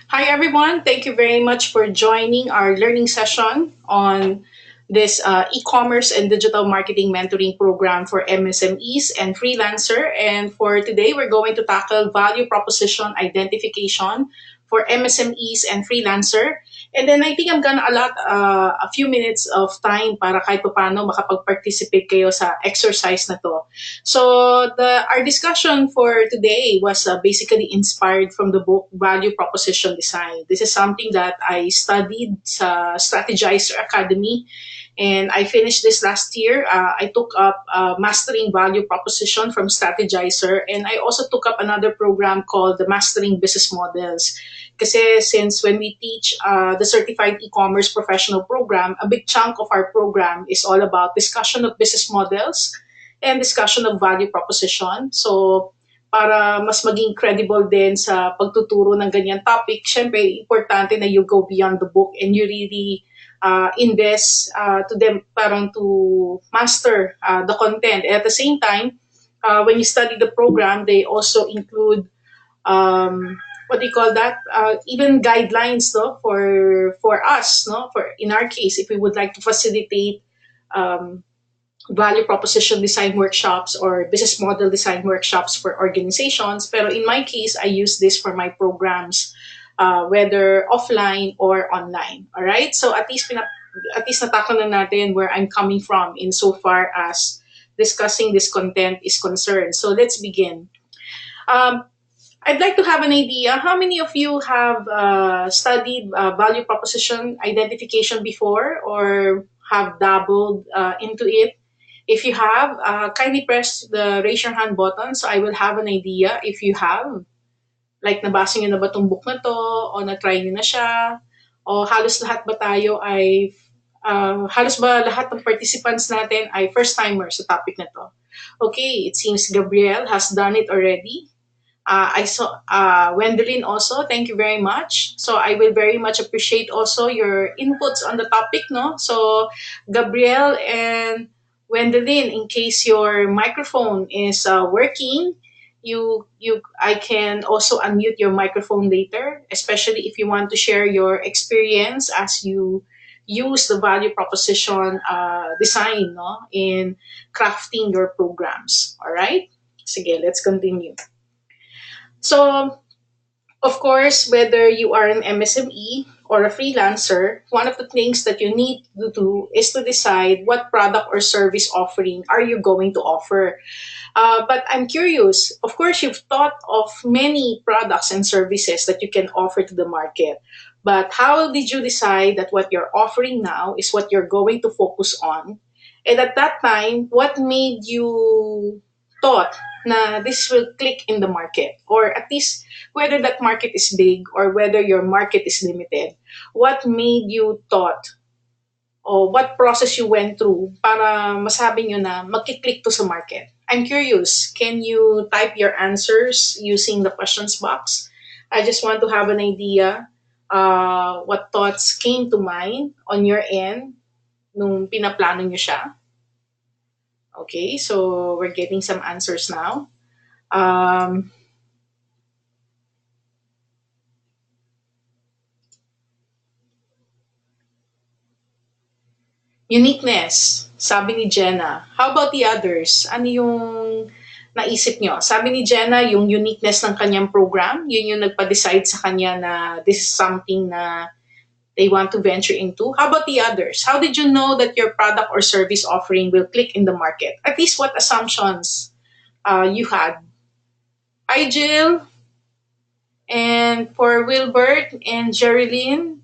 Hi, everyone. Thank you very much for joining our learning session on this e-commerce and digital marketing mentoring program for MSMEs and freelancer. And for today, we're going to tackle value proposition identification for MSMEs and freelancer. And then I think I'm gonna allot a few minutes of time para kahit paano makapag-participate kayo sa exercise na to. So our discussion for today was basically inspired from the book Value Proposition Design. This is something that I studied sa Strategizer Academy, and I finished this last year. I took up Mastering Value Proposition from Strategizer, and I also took up another program called the Mastering Business Models. Kasi since when we teach the Certified E-Commerce Professional Program, a big chunk of our program is all about discussion of business models and discussion of value proposition. So, para mas maging credible din sa pagtuturo ng ganyan topic, syempre, importante na you go beyond the book and you really invest to them parang to master the content. And at the same time, when you study the program, they also include what do you call that? Even guidelines, no, for us, no, for in our case, if we would like to facilitate um, value proposition design workshops or business model design workshops for organizations. Pero in my case, I use this for my programs, whether offline or online. All right. So at least natakon na natin where I'm coming from in so far as discussing this content is concerned. So let's begin. Um, I'd like to have an idea. How many of you have studied value proposition identification before or have dabbled into it? If you have, kindly press the raise your hand button so I will have an idea if you have. Like, nabasa nyo na ba itong book na to? O na-try nyo na siya? O halos lahat ba tayo ay, halos ba lahat ng participants natin ay first-timers sa topic na to? Okay, it seems Gabriel has done it already. I saw Wendelin also. Thank you very much. So I will very much appreciate also your inputs on the topic, no? So Gabriel and Wendelin, in case your microphone is working, I can also unmute your microphone later, especially if you want to share your experience as you use the value proposition design, no, in crafting your programs. All right. Sige, let's continue. So, of course, whether you are an MSME or a freelancer, one of the things that you need to do is to decide what product or service offering are you going to offer. But I'm curious, of course, you've thought of many products and services that you can offer to the market. But how did you decide that what you're offering now is what you're going to focus on? And at that time, what made you thought na this will click in the market? Or at least whether that market is big or whether your market is limited, what made you thought o what process you went through para masabi nyo na magkiklik to sa market? I'm curious, can you type your answers using the questions box? I just want to have an idea what thoughts came to mind on your end nung pinaplano nyo siya. Okay, so we're getting some answers now. Um, Uniqueness, sabi ni Jenna. How about the others? Ano yung naisip nyo? Sabi ni Jenna, yung uniqueness ng kanyang program, yun yung nagpa-decide sa kanya na this is something na they want to venture into. How about the others? How did you know that your product or service offering will click in the market? At least what assumptions you had? Hi, Jill. And for Wilbert and Jerilyn,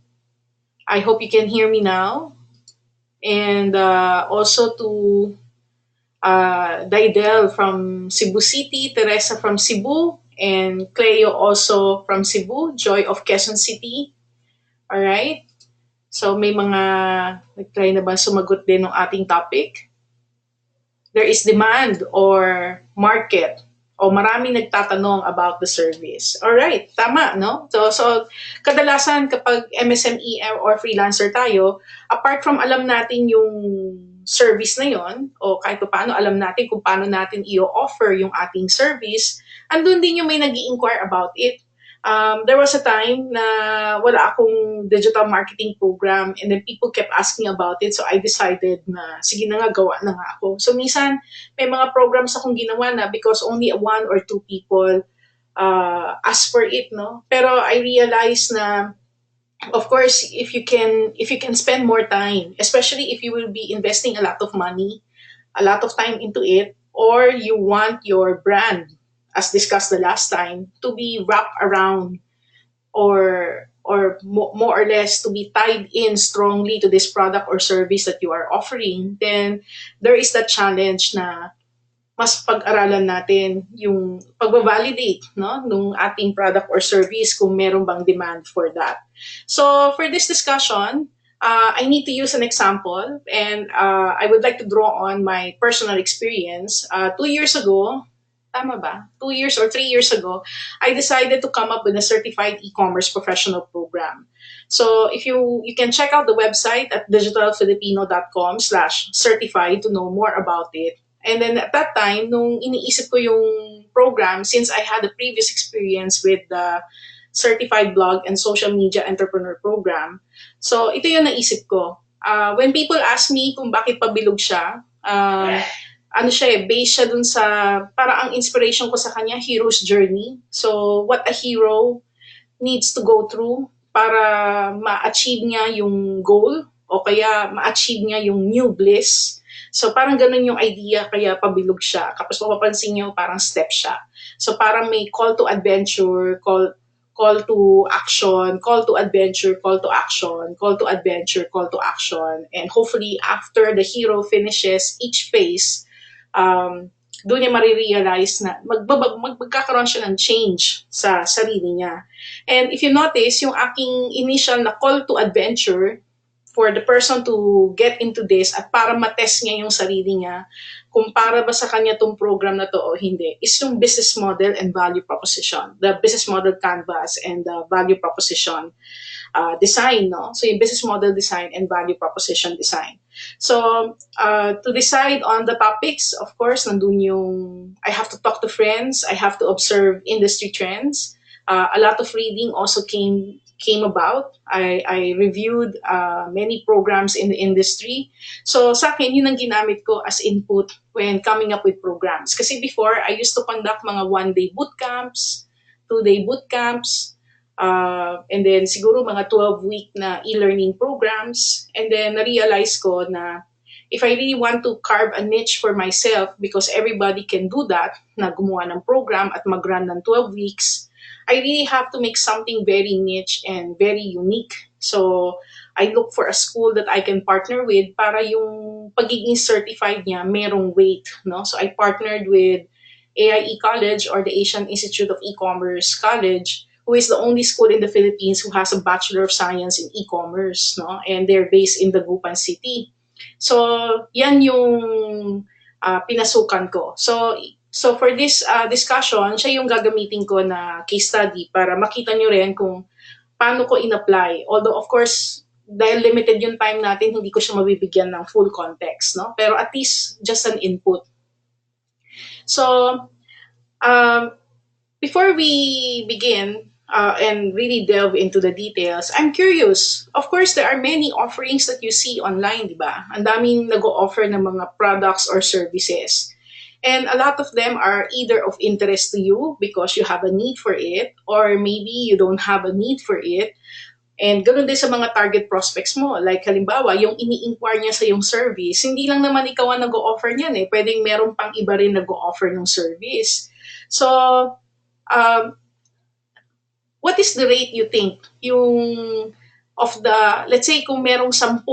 I hope you can hear me now. And also to Daidel from Cebu City, Teresa from Cebu, and Cleo also from Cebu, Joy of Quezon City. All right. So may mga nag-try na ba sumagot din ng ating topic? There is demand or market o maraming nagtatanong about the service. All right, tama, no? So kadalasan kapag MSME or freelancer tayo, apart from alam natin yung service na yon o kahit pa paano alam natin kung paano natin i-offer yung ating service, andun din yung may nag inquire about it. There was a time na wala akong digital marketing program and then people kept asking about it. So I decided na sige na nga, gawa na nga ako. So minsan may mga programs akong ginawa na because only one or two people ask for it, no? Pero I realized na of course if you can spend more time, especially if you will be investing a lot of money, a lot of time into it, or you want your brand, as discussed the last time, to be wrapped around more or less to be tied in strongly to this product or service that you are offering, then there is that challenge na mas pag-aralan natin yung pagbabalidate, no, nung ating product or service kung meron bang demand for that. So for this discussion, I need to use an example, and I would like to draw on my personal experience. 2 years ago, tama ba? 2 years or 3 years ago, I decided to come up with a certified e-commerce professional program. So if you can check out the website at digitalfilipino.com/certified to know more about it. And then at that time, nung iniisip ko yung program, since I had a previous experience with the Certified Blog and Social Media Entrepreneur Program, so ito yung naisip ko. When people ask me kung bakit pabilog siya, ano siya based siya dun sa, para ang inspiration ko sa kanya, hero's journey. So what a hero needs to go through para ma-achieve niya yung goal o kaya ma-achieve niya yung new bliss. So parang ganun yung idea kaya pabilog siya. Kapag mapapansin niyo parang step siya. So parang may call to adventure, call to action, call to adventure, call to action, call to adventure, call to action. And hopefully after the hero finishes each phase, doon niya marirealize na magkakaroon siya ng change sa sarili niya. And if you notice, yung aking initial na call to adventure for the person to get into this at para matest niya yung sarili niya, kung para ba sa kanya tong program na to o hindi, is yung business model and value proposition. The business model canvas and the value proposition design, no? So yung business model design and value proposition design. So to decide on the topics, of course, nandun yung I have to talk to friends, I have to observe industry trends. A lot of reading also came about. I reviewed many programs in the industry. So sa akin, yun ang ginamit ko as input when coming up with programs. Kasi before, I used to conduct mga one-day boot camps, two-day boot camps, and then siguro mga 12-week na e-learning programs. And then na-realize ko na if I really want to carve a niche for myself, because everybody can do that, na gumawa ng program at mag-run ng 12 weeks, I really have to make something very niche and very unique. So I look for a school that I can partner with para yung pagiging certified niya merong weight, no? So I partnered with AIE College, or the Asian Institute of E-commerce College, who is the only school in the Philippines who has a Bachelor of Science in E-commerce, no? And they're based in Dagupan City. So yan yung pinasukan ko. So for this discussion, siya yung gagamitin ko na case study para makita nyo rin kung paano ko in-apply. Although of course, dahil limited yung time natin, hindi ko siya mabibigyan ng full context, no? Pero at least just an input. So before we begin and really delve into the details, I'm curious. Of course, there are many offerings that you see online, di ba? Ang daming nag-o-offer ng mga products or services. And a lot of them are either of interest to you because you have a need for it, or maybe you don't have a need for it. And ganoon din sa mga target prospects mo. Like halimbawa, yung ini-inquire niya sa yung service, hindi lang naman ikaw ang nag-o-offer niyan eh. Pwedeng meron pang iba rin nag-o-offer ng service. So, what is the rate you think yung of the, let's say kung merong 10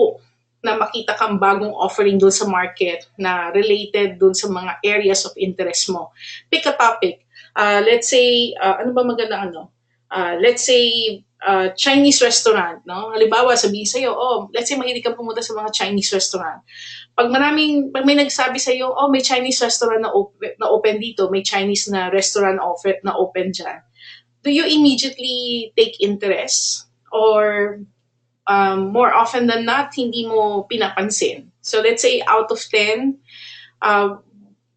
na makita kang bagong offering doon sa market na related doon sa mga areas of interest mo. Pick a topic. Let's say, ano ba maganda ano? Let's say, Chinese restaurant, no? Halimbawa, sabihin sa'yo, oh, let's say mahilig kang pumunta sa mga Chinese restaurant. Pag may nagsabi sa'yo, oh, may Chinese restaurant na open dito, may Chinese na restaurant na open dyan, do you immediately take interest? Or more often than not, hindi mo pinapansin. So let's say out of 10,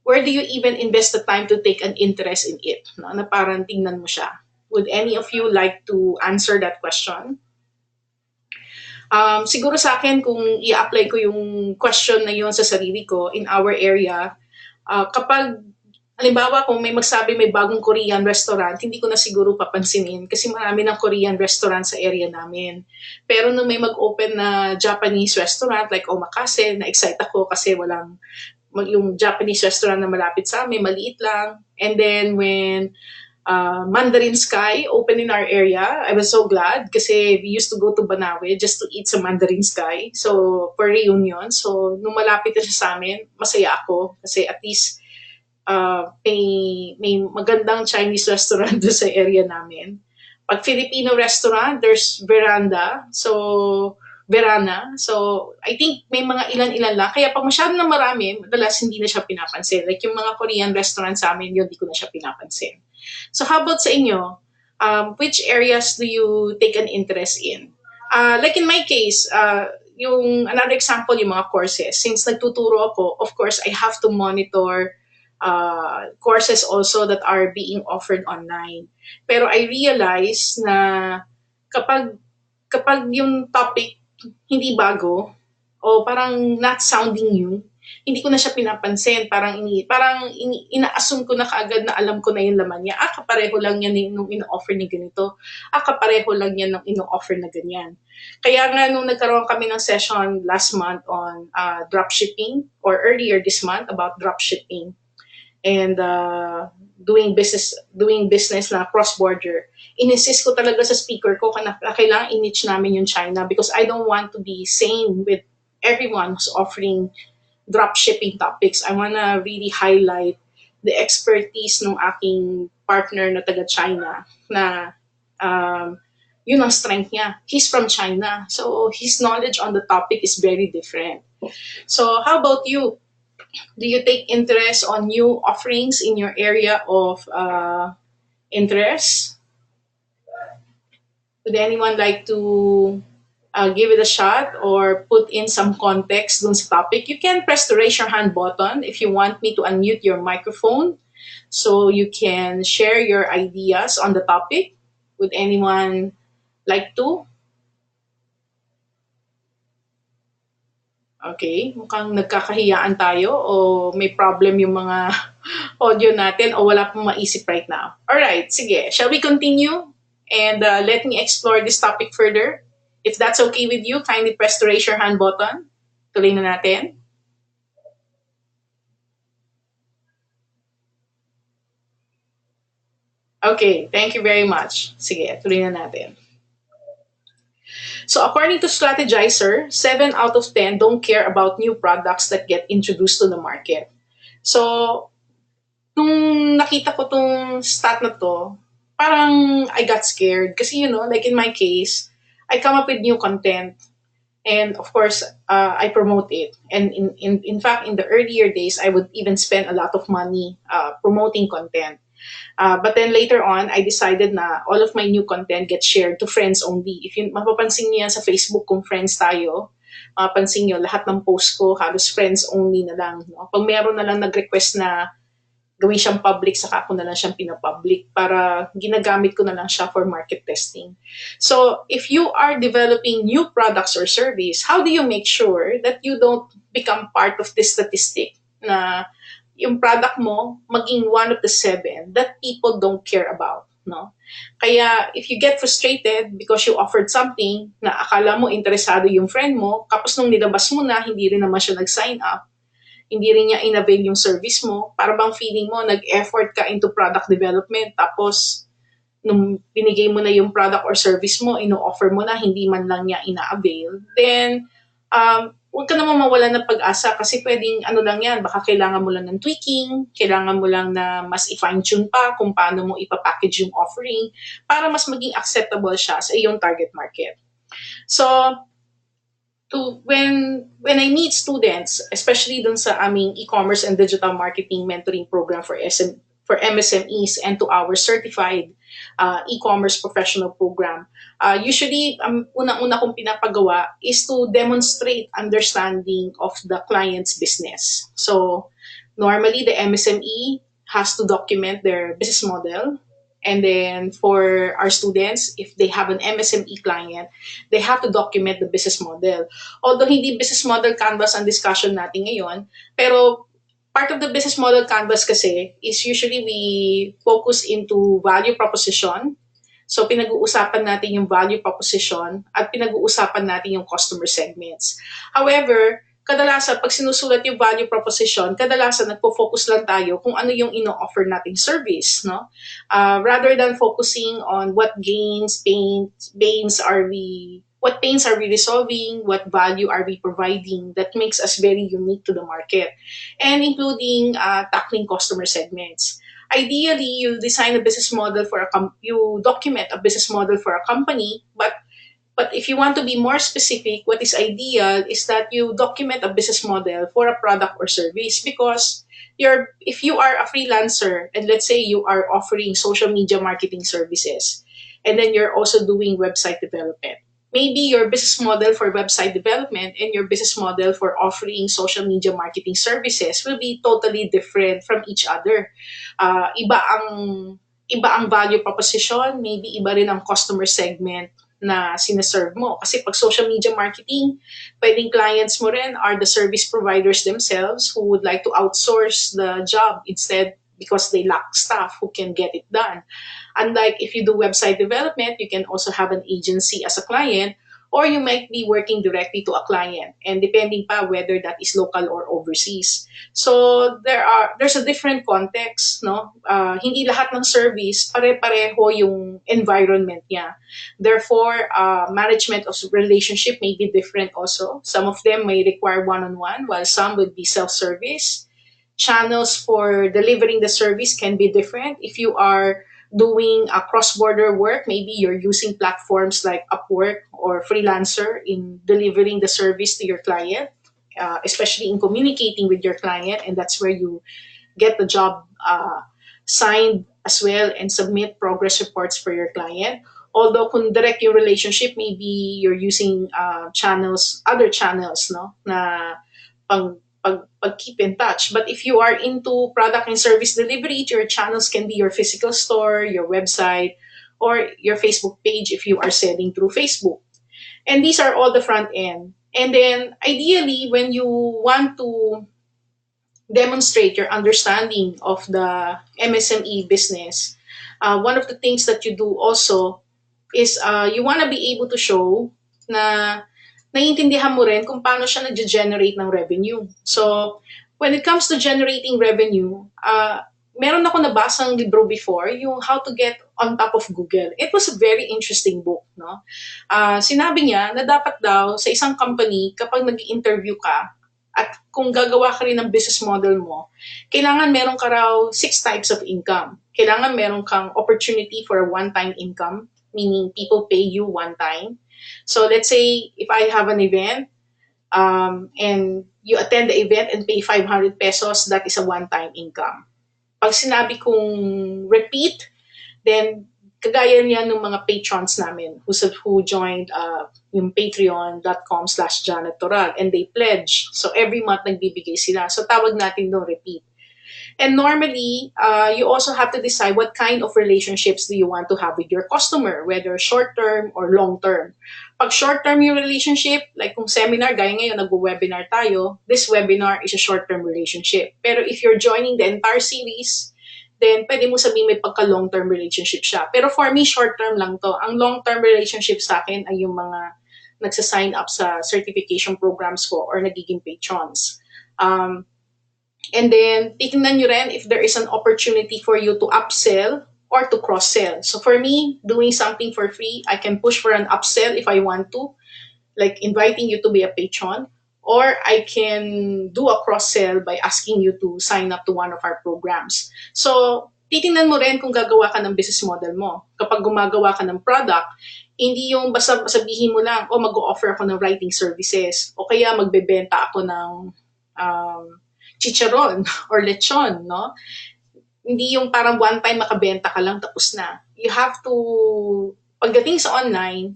where do you even invest the time to take an interest in it? No? Na parang tingnan mo siya. Would any of you like to answer that question? Siguro sa akin, kung i-apply ko yung question na yun sa sarili ko in our area, kapag halimbawa kung may magsabi may bagong Korean restaurant, hindi ko na siguro papansinin kasi marami ng Korean restaurant sa area namin. Pero nung may mag-open na Japanese restaurant like Omakase, na-excite ako kasi yung Japanese restaurant na malapit sa amin, maliit lang. And then when Mandarin Sky open in our area, I was so glad kasi we used to go to Banawe just to eat some Mandarin Sky. So, for reunion. So, nung malapit na siya sa amin, masaya ako kasi at least may magandang Chinese restaurant doon sa area namin. Pag Filipino restaurant, there's Veranda. So, Verana. So, I think may mga ilan-ilan lang. Kaya pag masyado na marami, madalas hindi na siya pinapansin. Like yung mga Korean restaurant sa amin, yun, di ko na siya pinapansin. So, how about sa inyo? Which areas do you take an interest in? Like in my case, yung another example, yung mga courses. Since nagtuturo ako, of course, I have to monitor courses also that are being offered online. Pero I realize na kapag kapag yung topic hindi bago o parang not sounding new, hindi ko na siya pinapansin. Ina-assume ko na kaagad na alam ko na yung laman niya. Kapareho lang yan nung ino-offer ni ganito. Kapareho lang yan nung ino-offer na ganyan. Kaya nga nung nagkaroon kami ng session last month on dropshipping or earlier this month about dropshipping, and doing business na cross border, insist ko talaga sa speaker ko na kailangan i-niche namin yung China because I don't want to be same with everyone who's offering drop shipping topics. I wanna really highlight the expertise ng aking partner na taga China na yun ang strength niya. He's from China, so his knowledge on the topic is very different. So how about you? Do you take interest on new offerings in your area of interest? Would anyone like to give it a shot or put in some context dun sa topic? You can press the raise your hand button if you want me to unmute your microphone so you can share your ideas on the topic. Would anyone like to? Okay, mukhang nagkakahiyaan tayo o may problem yung mga audio natin o wala pong maisip right now. Alright, sige. Shall we continue? And let me explore this topic further. If that's okay with you, kindly press the raise your hand button. Tuloy na natin. Okay, thank you very much. Sige, tuloy na natin. So according to Strategizer, 7 out of 10 don't care about new products that get introduced to the market. So, nung nakita ko tong stat na to, parang I got scared. Kasi, like in my case, I come up with new content. And of course, I promote it. And in fact, in the earlier days, I would even spend a lot of money promoting content. But then later on, I decided na all of my new content gets shared to friends only. If yun, mapapansin niyo yan sa Facebook kung friends tayo, mapapansin niyo lahat ng post ko halos friends only na lang. No? Pag meron na lang nag-request na gawin siyang public, saka ako na lang siyang pinapublic para ginagamit ko na lang siya for market testing. So if you are developing new products or service, how do you make sure that you don't become part of this statistic na yung product mo maging one of the 7 that people don't care about, no? Kaya if you get frustrated because you offered something na akala mo interesado yung friend mo, tapos nung nilabas mo na, hindi rin naman siya nag-sign up, hindi rin niya in-avail yung service mo, para bang feeling mo nag-effort ka into product development, tapos nung binigay mo na yung product or service mo, ino-offer mo na, hindi man lang niya ina-avail, then huwag ka naman mawala ng pag-asa kasi pwedeng ano lang yan, baka kailangan mo lang ng tweaking, kailangan mo lang na mas i-fine-tune pa kung paano mo ipapackage yung offering para mas maging acceptable siya sa iyong target market. So, when I meet students, especially dun sa aming e-commerce and digital marketing mentoring program for MSMEs and to our certified e-commerce professional program, usually, unang-una kong pinapagawa is to demonstrate understanding of the client's business. So, normally, the MSME has to document their business model And then for our students, if they have an MSME client, they have to document the business model. Although hindi business model canvas ang discussion natin ngayon, pero part of the business model canvas kasi is usually we focus into value proposition. So pinag-uusapan natin yung value proposition at pinag-uusapan natin yung customer segments. However, kadalasan pag sinusulat yung value proposition, kadalasan nagpo-focus lang tayo kung ano yung ino-offer nating service, no? Rather than focusing on what pains are we resolving, what value are we providing that makes us very unique to the market, and including tackling customer segments. Ideally, you design a business model for you document a business model for a company, but if you want to be more specific, what is ideal is that you document a business model for a product or service because if you are a freelancer and let's say you are offering social media marketing services and then you're also doing website development. Maybe your business model for website development and your business model for offering social media marketing services will be totally different from each other. Iba ang value proposition, maybe iba rin ang customer segment na sinaserve mo. Kasi pag social media marketing, pwedeng clients mo rin are the service providers themselves who would like to outsource the job instead because they lack staff who can get it done. Unlike if you do website development, you can also have an agency as a client or you might be working directly to a client and depending pa whether that is local or overseas. So there's a different context, no? Hindi lahat ng service pare-pareho yung environment niya. Therefore, management of relationship may be different also. Some of them may require one-on-one while some would be self-service. Channels for delivering the service can be different. If you are doing a cross-border work, maybe you're using platforms like Upwork or Freelancer in delivering the service to your client, especially in communicating with your client, and that's where you get the job signed as well and submit progress reports for your client. Although kung direct yung relationship, maybe you're using other channels, no, na pag keep in touch. But if you are into product and service delivery, your channels can be your physical store, your website, or your Facebook page if you are selling through Facebook. And these are all the front end. And then ideally, when you want to demonstrate your understanding of the MSME business, one of the things that you do also is you want to be able to show na naiintindihan mo rin kung paano siya nag-generate ng revenue. So, when it comes to generating revenue, meron ako nabasang libro before, yung How to Get on Top of Google. It was a very interesting book, no? Sinabi niya na dapat daw sa isang company, kapag nag-interview ka, at kung gagawa ka rin ng business model mo, kailangan meron ka raw 6 types of income. Kailangan meron kang opportunity for a one-time income, meaning people pay you one time. So let's say if I have an event and you attend the event and pay 500 pesos, that is a one-time income. Pag sinabi kong repeat, then kagaya niya ng mga patrons namin who joined yung patreon.com/Janette Toral and they pledge. So every month nagbibigay sila. So tawag natin doon repeat. And normally, you also have to decide what kind of relationships do you want to have with your customer, whether short-term or long-term. Pag short-term yung relationship, like kung seminar, gaya ngayon, nag-webinar tayo, this webinar is a short-term relationship. Pero if you're joining the entire series, then pwede mo sabihin may pagka-long-term relationship siya. Pero for me, short-term lang to. Ang long-term relationship sa akin ay yung mga nagsa-sign up sa certification programs ko or nagiging patrons. And then, titingnan nyo rin if there is an opportunity for you to upsell or to cross-sell. So for me, doing something for free, I can push for an upsell if I want to, like inviting you to be a patron, or I can do a cross-sell by asking you to sign up to one of our programs. So, titingnan mo rin kung gagawa ka ng business model mo. Kapag gumagawa ka ng product, hindi yung basta sabihin mo lang, mag-o-offer ako ng writing services, o kaya magbebenta ako ng chicharon or lechon, no? Hindi yung parang one time makabenta ka lang tapos na. You have to, pagdating sa online,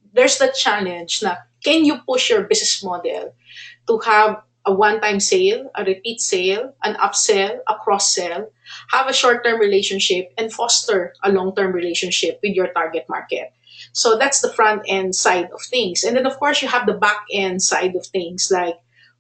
there's the challenge na can you push your business model to have a one-time sale, a repeat sale, an upsell, a cross-sell, have a short-term relationship, and foster a long-term relationship with your target market. So that's the front end side of things. And then of course you have the back end side of things, like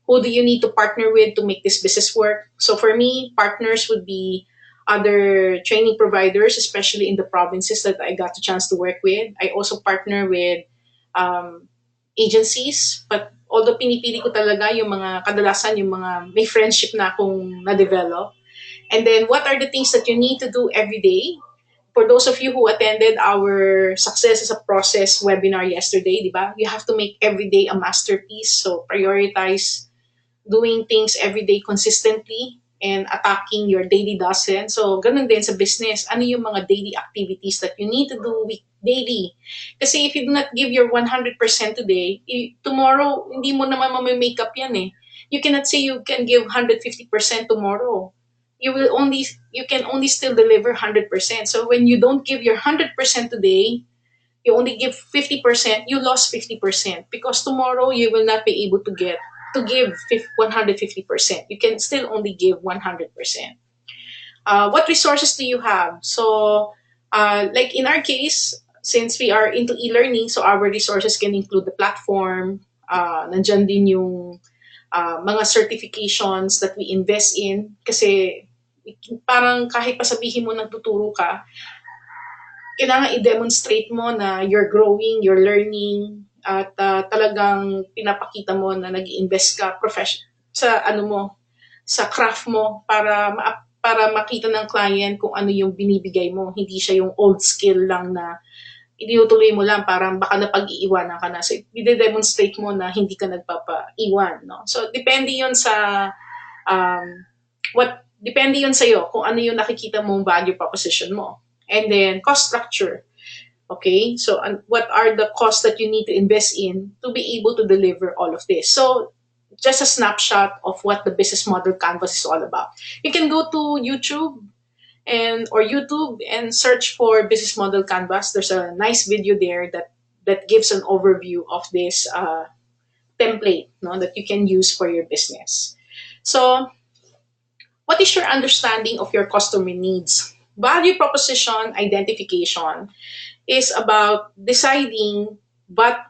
who do you need to partner with to make this business work? So for me, partners would be other training providers, especially in the provinces that I got the chance to work with. I also partner with um, agencies, but although pinipili ko talaga yung mga kadalasan yung mga may friendship na akong na-develop. And then what are the things that you need to do every day? For those of you who attended our Success as a Process webinar yesterday, di ba? You have to make every day a masterpiece. So prioritize doing things every day consistently and attacking your daily dozen. So, ganun din sa business. Ano yung mga daily activities that you need to do daily? Kasi if you do not give your 100% today, tomorrow, hindi mo naman make up yan eh. You cannot say you can give 150% tomorrow. You can only still deliver 100%. So when you don't give your 100% today, you only give 50%, you lost 50% because tomorrow you will not be able to give 150%. You can still only give 100%. What resources do you have? So, like in our case, since we are into e-learning, so our resources can include the platform, nandyan din yung mga certifications that we invest in. Kasi parang kahit pa sabihin mo nagtuturo ka, kailangan i-demonstrate mo na you're growing, you're learning, at talagang pinapakita mo na nag-invest ka sa ano mo, sa craft mo para makita ng client kung ano yung binibigay mo. Hindi siya yung old skill lang na itinutuloy mo lang, parang baka napag-iiwanan ka na. So, i-demonstrate mo na hindi ka nagpapaiwan. No? So, depende yun sa um, depende yun sa'yo kung ano yung nakikita mong value proposition mo. And then, cost structure. Okay, so what are the costs that you need to invest in to be able to deliver all of this? So, just a snapshot of what the business model canvas is all about. You can go to YouTube and search for business model canvas. There's a nice video there that gives an overview of this template, no, that you can use for your business. So, what is your understanding of your customer needs? Value proposition identification is about deciding what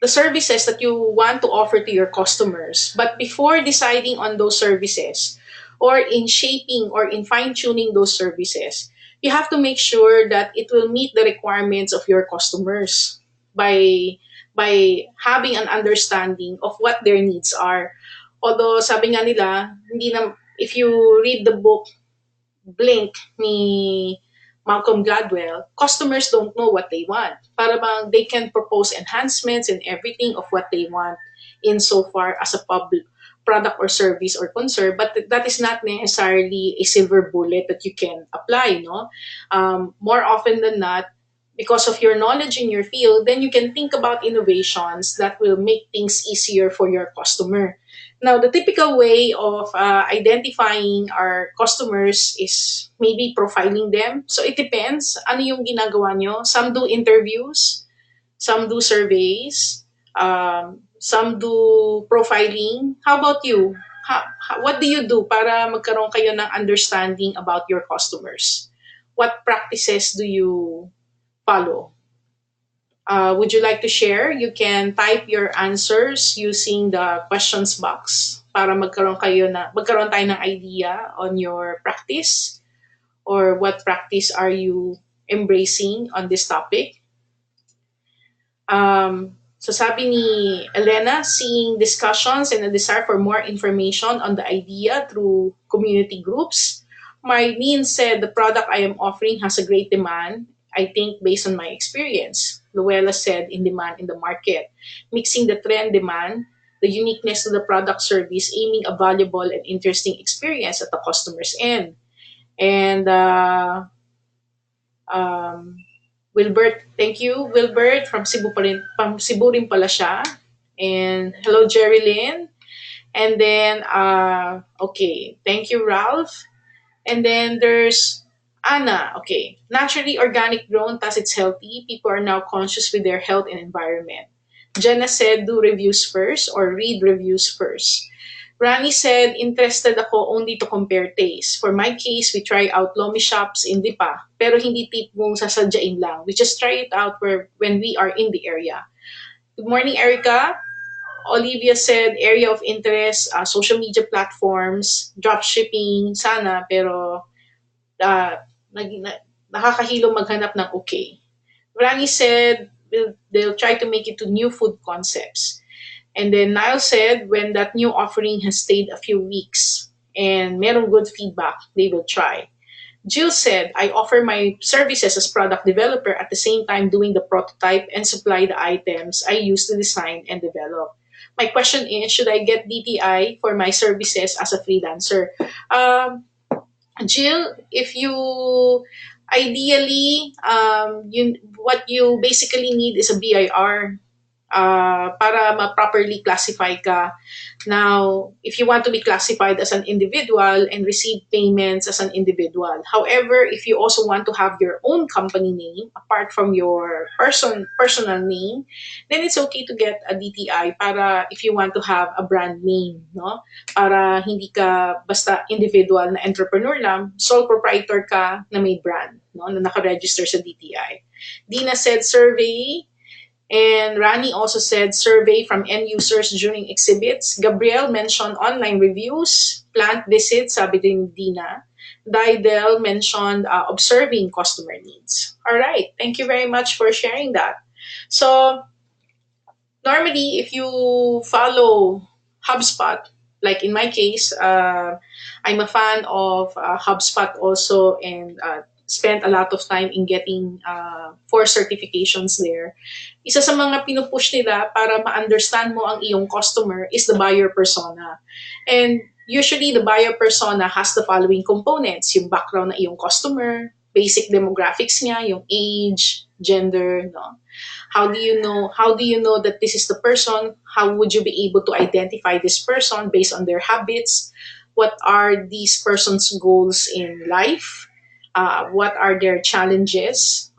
the services that you want to offer to your customers. But before deciding on those services, or in shaping or in fine tuning those services, you have to make sure that it will meet the requirements of your customers by having an understanding of what their needs are. Although sabi nga nila, hindi na, if you read the book Blink ni Malcolm Gladwell, customers don't know what they want. Para bang they can propose enhancements and everything of what they want insofar as a public product or service or concern, but that is not necessarily a silver bullet that you can apply. No, more often than not, because of your knowledge in your field, then you can think about innovations that will make things easier for your customer. Now, the typical way of identifying our customers is maybe profiling them. So it depends. Ano yung ginagawa nyo? Some do interviews, some do surveys, some do profiling. How about you? What do you do para magkaroon kayo ng understanding about your customers? What practices do you follow? Would you like to share? You can type your answers using the questions box para magkaroon tayo ng idea on your practice or what practice are you embracing on this topic. So sabi ni Elena, seeing discussions and a desire for more information on the idea through community groups. Marlene said the product I am offering has a great demand, I think based on my experience. Luella said in demand in the market. Mixing the trend demand, the uniqueness to the product service, aiming a valuable and interesting experience at the customer's end. And Wilbert, thank you, Wilbert, from Cebu from Cebu rin pala siya. And hello, Jerry Lynn. And then, okay, thank you, Ralph. And then there's Anna. Okay, naturally organic grown, thus it's healthy. People are now conscious with their health and environment. Jenna said, do reviews first or read reviews first. Rani said, interested ako only to compare taste. For my case, we try out Lomi shops in Lipa, pero hindi tipong sasadyain lang. We just try it out when we are in the area. Good morning, Erica. Olivia said, area of interest, social media platforms, dropshipping, sana, pero uh, nakakahilo maghanap ng okay. Rani said, they'll try to make it to new food concepts. And then Niall said, when that new offering has stayed a few weeks and meron good feedback, they will try. Jill said, I offer my services as product developer at the same time doing the prototype and supply the items I use to design and develop. My question is, should I get DTI for my services as a freelancer? Jill, if you ideally, what you basically need is a BIR para ma-properly classify ka. Now, if you want to be classified as an individual and receive payments as an individual. However, if you also want to have your own company name apart from your personal name, then it's okay to get a DTI para if you want to have a brand name, no? Para hindi ka basta individual na entrepreneur lang, sole proprietor ka na may brand, no? Na naka-register sa DTI. Dina said survey. And Rani also said survey from end users during exhibits. Gabriel mentioned online reviews, plant visits, sabi din Dina. Didel mentioned observing customer needs. All right, thank you very much for sharing that. So normally, if you follow HubSpot, like in my case, I'm a fan of HubSpot also and spent a lot of time in getting 4 certifications there. Isa sa mga pinupush nila para ma-understand mo ang iyong customer is the buyer persona. And usually, the buyer persona has the following components. Yung background ng iyong customer, basic demographics niya, yung age, gender, no? How do you know that this is the person? How would you be able to identify this person based on their habits? What are these person's goals in life? What are their challenges?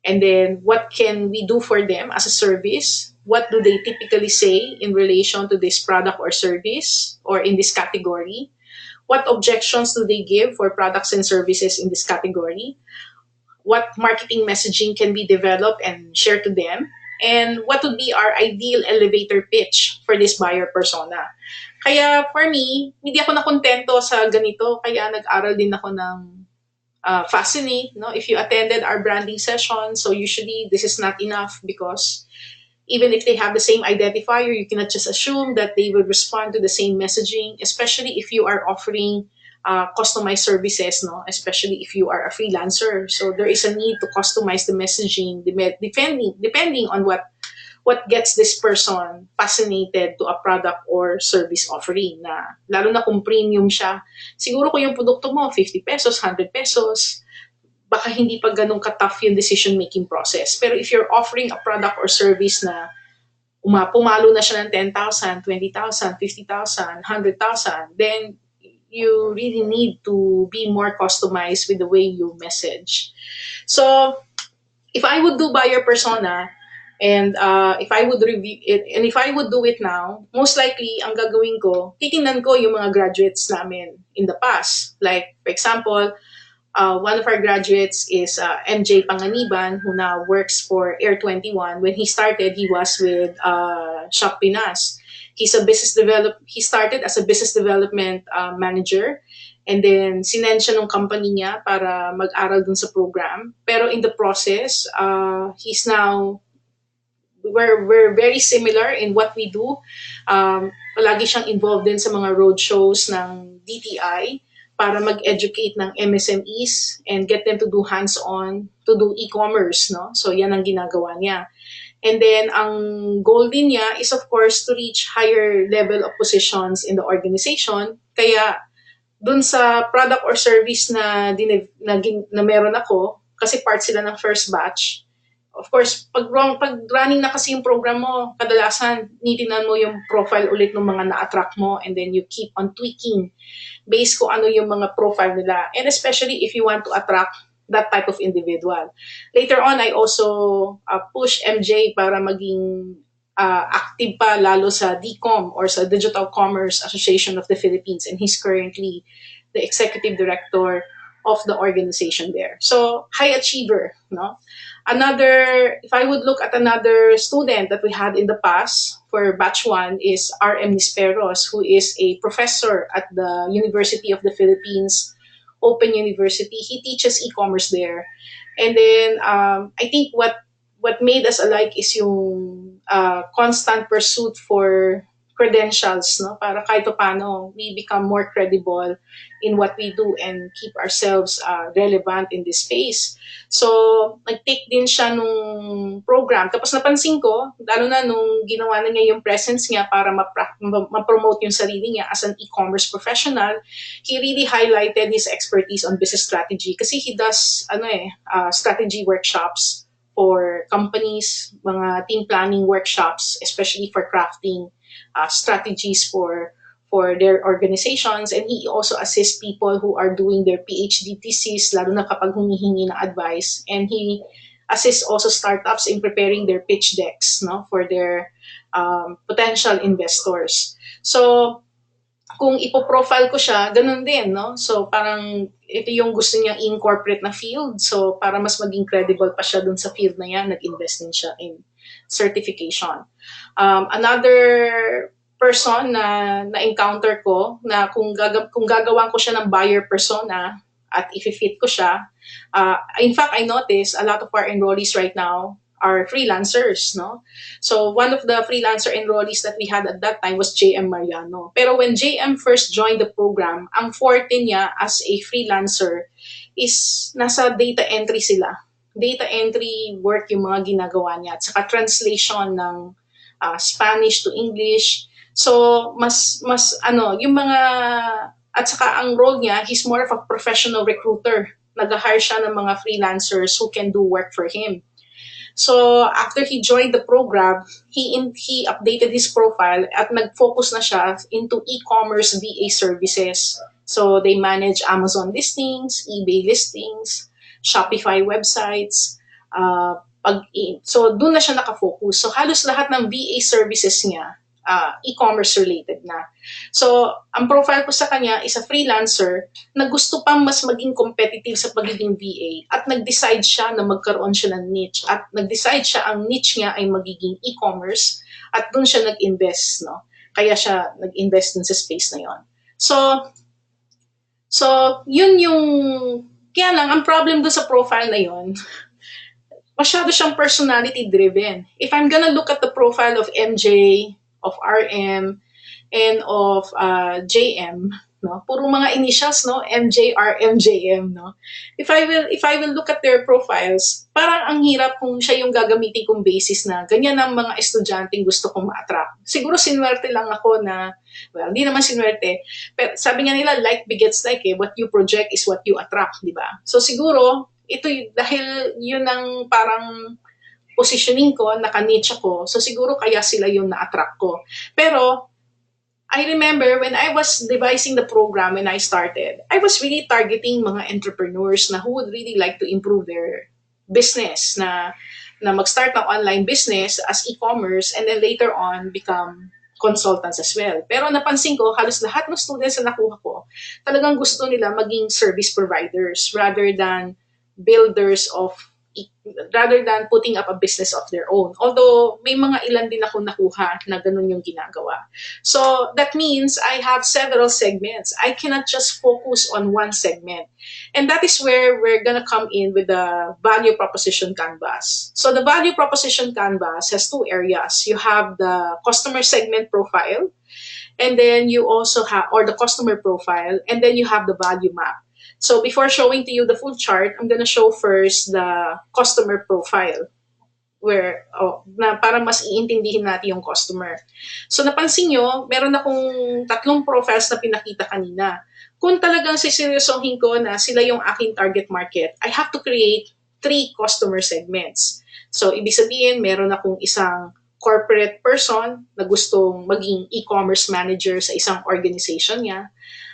And then what can we do for them as a service? What do they typically say in relation to this product or service or in this category? What objections do they give for products and services in this category? What marketing messaging can be developed and shared to them? And what would be our ideal elevator pitch for this buyer persona? Kaya for me, hindi ako nakontento sa ganito, kaya nag-aral din ako ng Fascinate. No? If you attended our branding session, so usually this is not enough because even if they have the same identifier, you cannot just assume that they will respond to the same messaging, especially if you are offering customized services, no? Especially if you are a freelancer. So there is a need to customize the messaging depending on what gets this person fascinated to a product or service offering na lalo na kung premium siya. Siguro kung yung produkto mo 50 pesos, 100 pesos, baka hindi pa ganun ka-tough yung decision-making process. Pero if you're offering a product or service na pumalo na siya ng 10,000, 20,000, 50,000, 100,000, then you really need to be more customized with the way you message. So, if I would do buyer persona, and if I would review it, and if I would do it now, most likely, ang gagawin ko, titingnan ko yung mga graduates namin in the past. Like, for example, one of our graduates is MJ Panganiban, who now works for Air 21. When he started, he was with Shop Pinas. He started as a business development manager. And then, sinend siya ng company niya para mag-aral dun sa program. Pero in the process, he's now we're very similar in what we do. Palagi siyang involved din sa mga road shows ng DTI para mag-educate ng MSMEs and get them to do hands-on, to do e-commerce, no? So yan ang ginagawa niya. And then ang goal din niya is of course to reach higher level of positions in the organization. Kaya dun sa product or service na meron ako, kasi part sila ng first batch, of course, pag running na kasi yung program mo, kadalasan, nitinan mo yung profile ulit ng mga na-attract mo and then you keep on tweaking based kung ano yung mga profile nila. And especially if you want to attract that type of individual. later on, I also push MJ para maging active pa lalo sa DCOM or sa Digital Commerce Association of the Philippines, and he's currently the executive director of the organization there. So high achiever, no? Another, if I would look at another student that we had in the past for batch one is RM Nisperos, who is a professor at the University of the Philippines, Open University. He teaches e-commerce there. And then I think what made us alike is yung constant pursuit for credentials, no? Para kahit paano we become more credible in what we do and keep ourselves relevant in this space. So, nag-take din siya nung program. Tapos napansin ko, lalo na nung ginawa na niya yung presence niya para ma-promote yung sarili niya as an e-commerce professional, he really highlighted his expertise on business strategy kasi he does strategy workshops for companies, mga team planning workshops, especially for crafting strategies for their organizations, and he also assists people who are doing their PhD thesis, lalo na kapag humihingi ng advice, and he assists also startups in preparing their pitch decks, no, for their potential investors. So kung ipo-profile ko siya, ganun din, no? So parang ito yung gusto niyang incorporate na field. So para mas maging credible pa siya dun sa field na yan, nag-invest din siya in certification. Another person na na-encounter ko na kung gagawan ko siya ng buyer persona at if-fit ko siya, in fact, I noticed a lot of our enrollees right now are freelancers, no? So one of the freelancer enrollees that we had at that time was JM Mariano. Pero when JM first joined the program, ang forte niya as a freelancer is nasa data entry sila. Data entry work yung mga ginagawa niya at saka translation ng Spanish to English. So mas yung mga at saka ang role niya, he's more of a professional recruiter. Nag-hire siya ng mga freelancers who can do work for him. So after he joined the program, he updated his profile at nag-focus na siya into e-commerce VA services. So they manage Amazon listings, eBay listings, Shopify websites. So doon na siya nakafocus. So halos lahat ng VA services niya e-commerce related na. So, ang profile ko sa kanya is a freelancer na gusto pang mas maging competitive sa pagiging VA at nag-decide siya na magkaroon siya ng niche at nag-decide siya ang niche niya ay magiging e-commerce at doon siya nag-invest, no? Kaya siya nag-invest dun sa space na yon. So yun yung, kaya lang, ang problem doon sa profile na yon, masyado siyang personality driven. If I'm gonna look at the profile of MJ, of RM, and of JM, no? Puro mga initials, no? MJ, RM, JM, no? If I will look at their profiles, parang ang hirap kung siya yung gagamitin kong basis na ganyan ang mga estudyanteng gusto kong ma-attract. Siguro sinwerte lang ako na, well, hindi naman sinwerte, pero sabi nga nila, like begets like, what you project is what you attract, di ba? So siguro, ito dahil yun ang parang positioning ko, naka-niche ako, so siguro kaya sila yung na-attract ko. Pero, I remember when I was devising the program when I started, I was really targeting mga entrepreneurs na who would really like to improve their business, na mag-start ng online business as e-commerce and then later on become consultants as well. Pero napansin ko, halos lahat ng students na nakuha ko, talagang gusto nila maging service providers rather than rather than putting up a business of their own. Although, may mga ilan din ako nakuha na ganun yung ginagawa. So, that means I have several segments. I cannot just focus on one segment. And that is where we're gonna come in with the value proposition canvas. So, the value proposition canvas has two areas. You have the customer segment profile, and then you also have, or the customer profile, and then you have the value map. So before showing to you the full chart, I'm gonna show first the customer profile where na para mas iintindihin natin yung customer. So napansin nyo, meron akong 3 profiles na pinakita kanina. Kung talagang siseryosohin ko na sila yung aking target market, I have to create 3 customer segments. So ibig sabihin, meron akong isang corporate person na gustong maging e-commerce manager sa isang organization niya.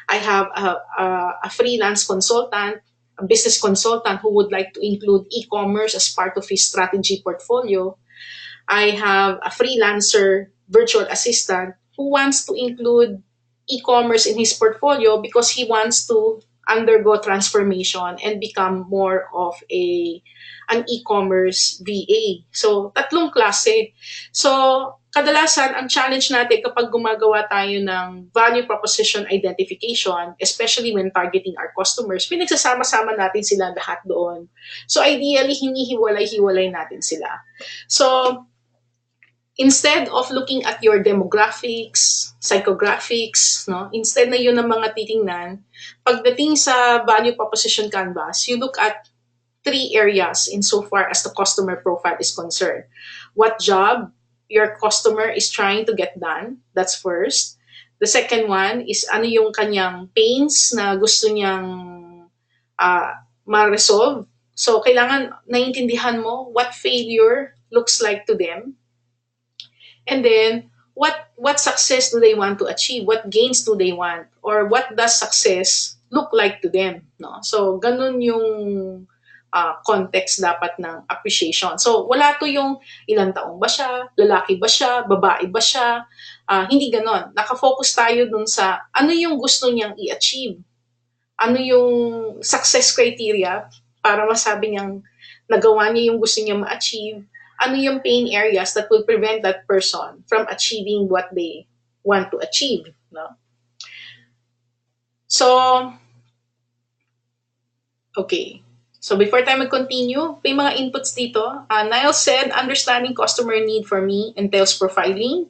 I have a freelance consultant a business consultant who would like to include e-commerce as part of his strategy portfolio. I have a freelancer virtual assistant who wants to include e-commerce in his portfolio because he wants to undergo transformation and become more of an e-commerce VA. So, tatlong klase. So, kadalasan, ang challenge natin kapag gumagawa tayo ng value proposition identification, especially when targeting our customers, pinagsasama-sama natin sila lahat doon. So, ideally, hinihiwalay-hiwalay natin sila. So, instead of looking at your demographics, psychographics, no, instead na yun ang mga titingnan, pagdating sa value proposition canvas, you look at three areas insofar as the customer profile is concerned. What job your customer is trying to get done, that's first. The second one is ano yung kanyang pains na gusto niyang ma-resolve. So, kailangan naiintindihan mo what failure looks like to them. And then, what success do they want to achieve? What gains do they want? Or what does success look like to them? No? So, ganun yung context dapat ng appreciation. So, wala to yung ilang taong ba siya, lalaki ba siya, babae ba siya, hindi ganon. Nakafocus tayo dun sa ano yung gusto niyang i-achieve. Ano yung success criteria para masabi niyang nagawa niya yung gusto niya ma-achieve. Ano yung pain areas that will prevent that person from achieving what they want to achieve. No? So, okay. So before tayo mag-continue, may mga inputs dito. Niall said, understanding customer need for me entails profiling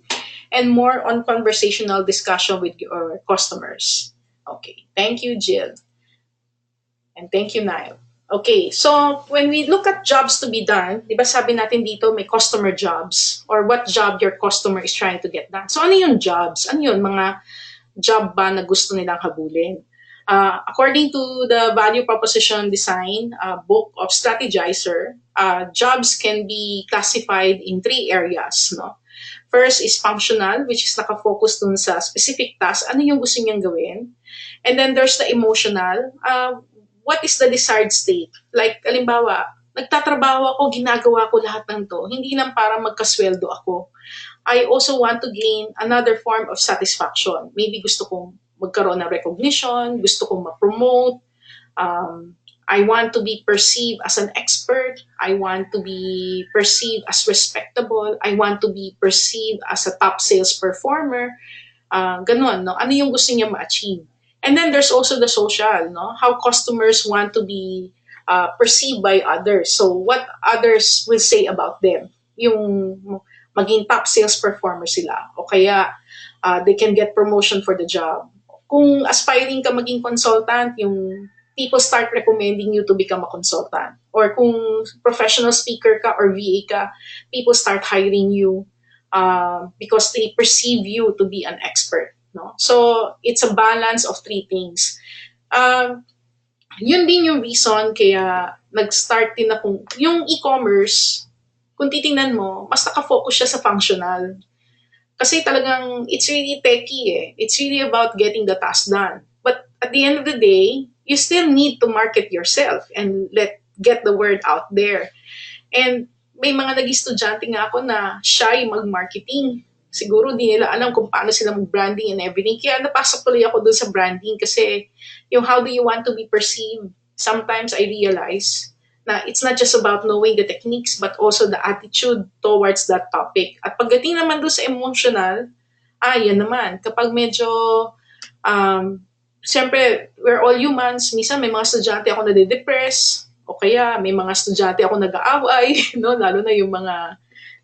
and more on conversational discussion with your customers. Okay. Thank you, Jill. And thank you, Niall. Okay, so when we look at jobs to be done, di ba sabi natin dito may customer jobs or what job your customer is trying to get done. So ano yung jobs? Ano yun? Mga job ba na gusto nilang habulin? According to the Value Proposition Design book of Strategizer, jobs can be classified in three areas. No? First is functional, which is nakafocus dun sa specific task. Ano yung gusto niyang gawin? And then there's the emotional. What is the desired state? Like, alimbawa, nagtatrabaho ako, ginagawa ko lahat ng to. Hindi lang para magkasweldo ako. I also want to gain another form of satisfaction. Maybe gusto kong magkaroon ng recognition, gusto kong ma-promote, I want to be perceived as an expert, I want to be perceived as respectable, I want to be perceived as a top sales performer, ganon, no? Ano yung gusto niya ma-achieve? And then there's also the social, no? How customers want to be perceived by others. So what others will say about them. Yung maging top sales performer sila. O kaya they can get promotion for the job. Kung aspiring ka maging consultant, yung people start recommending you to become a consultant. Or kung professional speaker ka or VA ka, people start hiring you because they perceive you to be an expert. No? So, it's a balance of three things. Yun din yung reason kaya nag-start din akong, yung e-commerce, kung titingnan mo, mas nakafocus siya sa functional. Kasi talagang, it's really techy eh. It's really about getting the task done. But at the end of the day, you still need to market yourself and get the word out there. And may mga nag-estudyante nga ako na shy mag-marketing. Siguro di nila alam kung paano sila mag-branding and everything. Kaya napasok tuloy ako dun sa branding kasi yung how do you want to be perceived, sometimes I realize na it's not just about knowing the techniques but also the attitude towards that topic. At pagdating naman doon sa emotional, yan naman. Kapag medyo, siyempre, we're all humans. Minsan may mga estudyante ako nade-depress o kaya may mga estudyante ako nag-aaway, no? Lalo na yung mga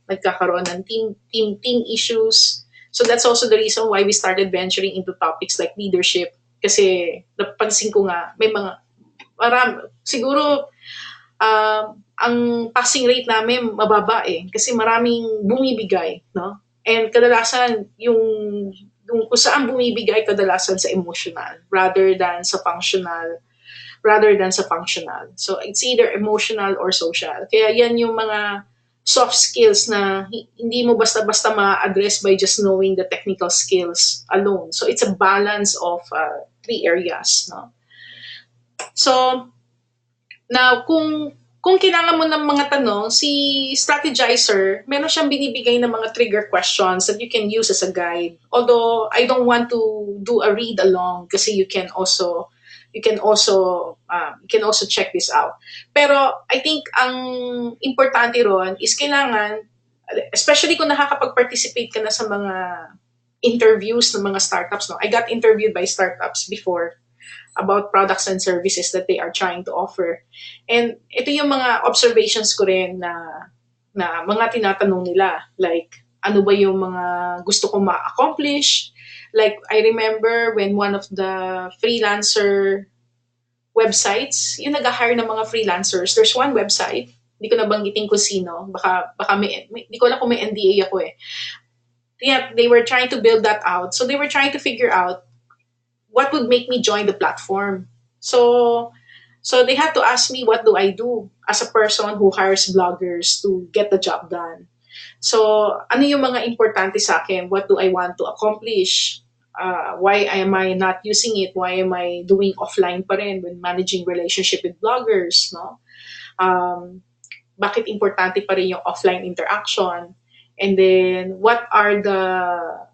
nagkakaroon ng team issues. So that's also the reason why we started venturing into topics like leadership. Kasi napansin ko nga, may mga, siguro, ang passing rate namin mababa eh kasi maraming bumibigay, no? And kadalasan yung kung saan bumibigay kadalasan sa emotional rather than sa functional. So it's either emotional or social. Kaya yan yung mga soft skills na hindi mo basta-basta ma-address by just knowing the technical skills alone. So it's a balance of three areas, no? So Now, kung kailangan mo ng mga tanong, si strategizer, meron siyang binibigay ng mga trigger questions that you can use as a guide. Although I don't want to do a read along kasi you can also check this out. Pero I think ang importante ron is kailangan, especially kung nakakapag-participate ka na sa mga interviews ng mga startups. No, I got interviewed by startups before about products and services that they are trying to offer. And ito yung mga observations ko rin na mga tinatanong nila. Like, ano ba yung mga gusto kong ma-accomplish? Like, I remember when one of the freelancer websites, yung nag-hire ng mga freelancers, there's one website, hindi ko nabanggitin kung sino, baka di ko alam kung may NDA ako eh. Yeah, they were trying to build that out. So they were trying to figure out what would make me join the platform. So they had to ask me what do I do as a person who hires bloggers to get the job done. So ano yung mga importante sa akin? What do I want to accomplish? Why am I not using it? Why am I doing offline pa rin when managing relationship with bloggers? No? Bakit importante pa rin yung offline interaction? And then, what are the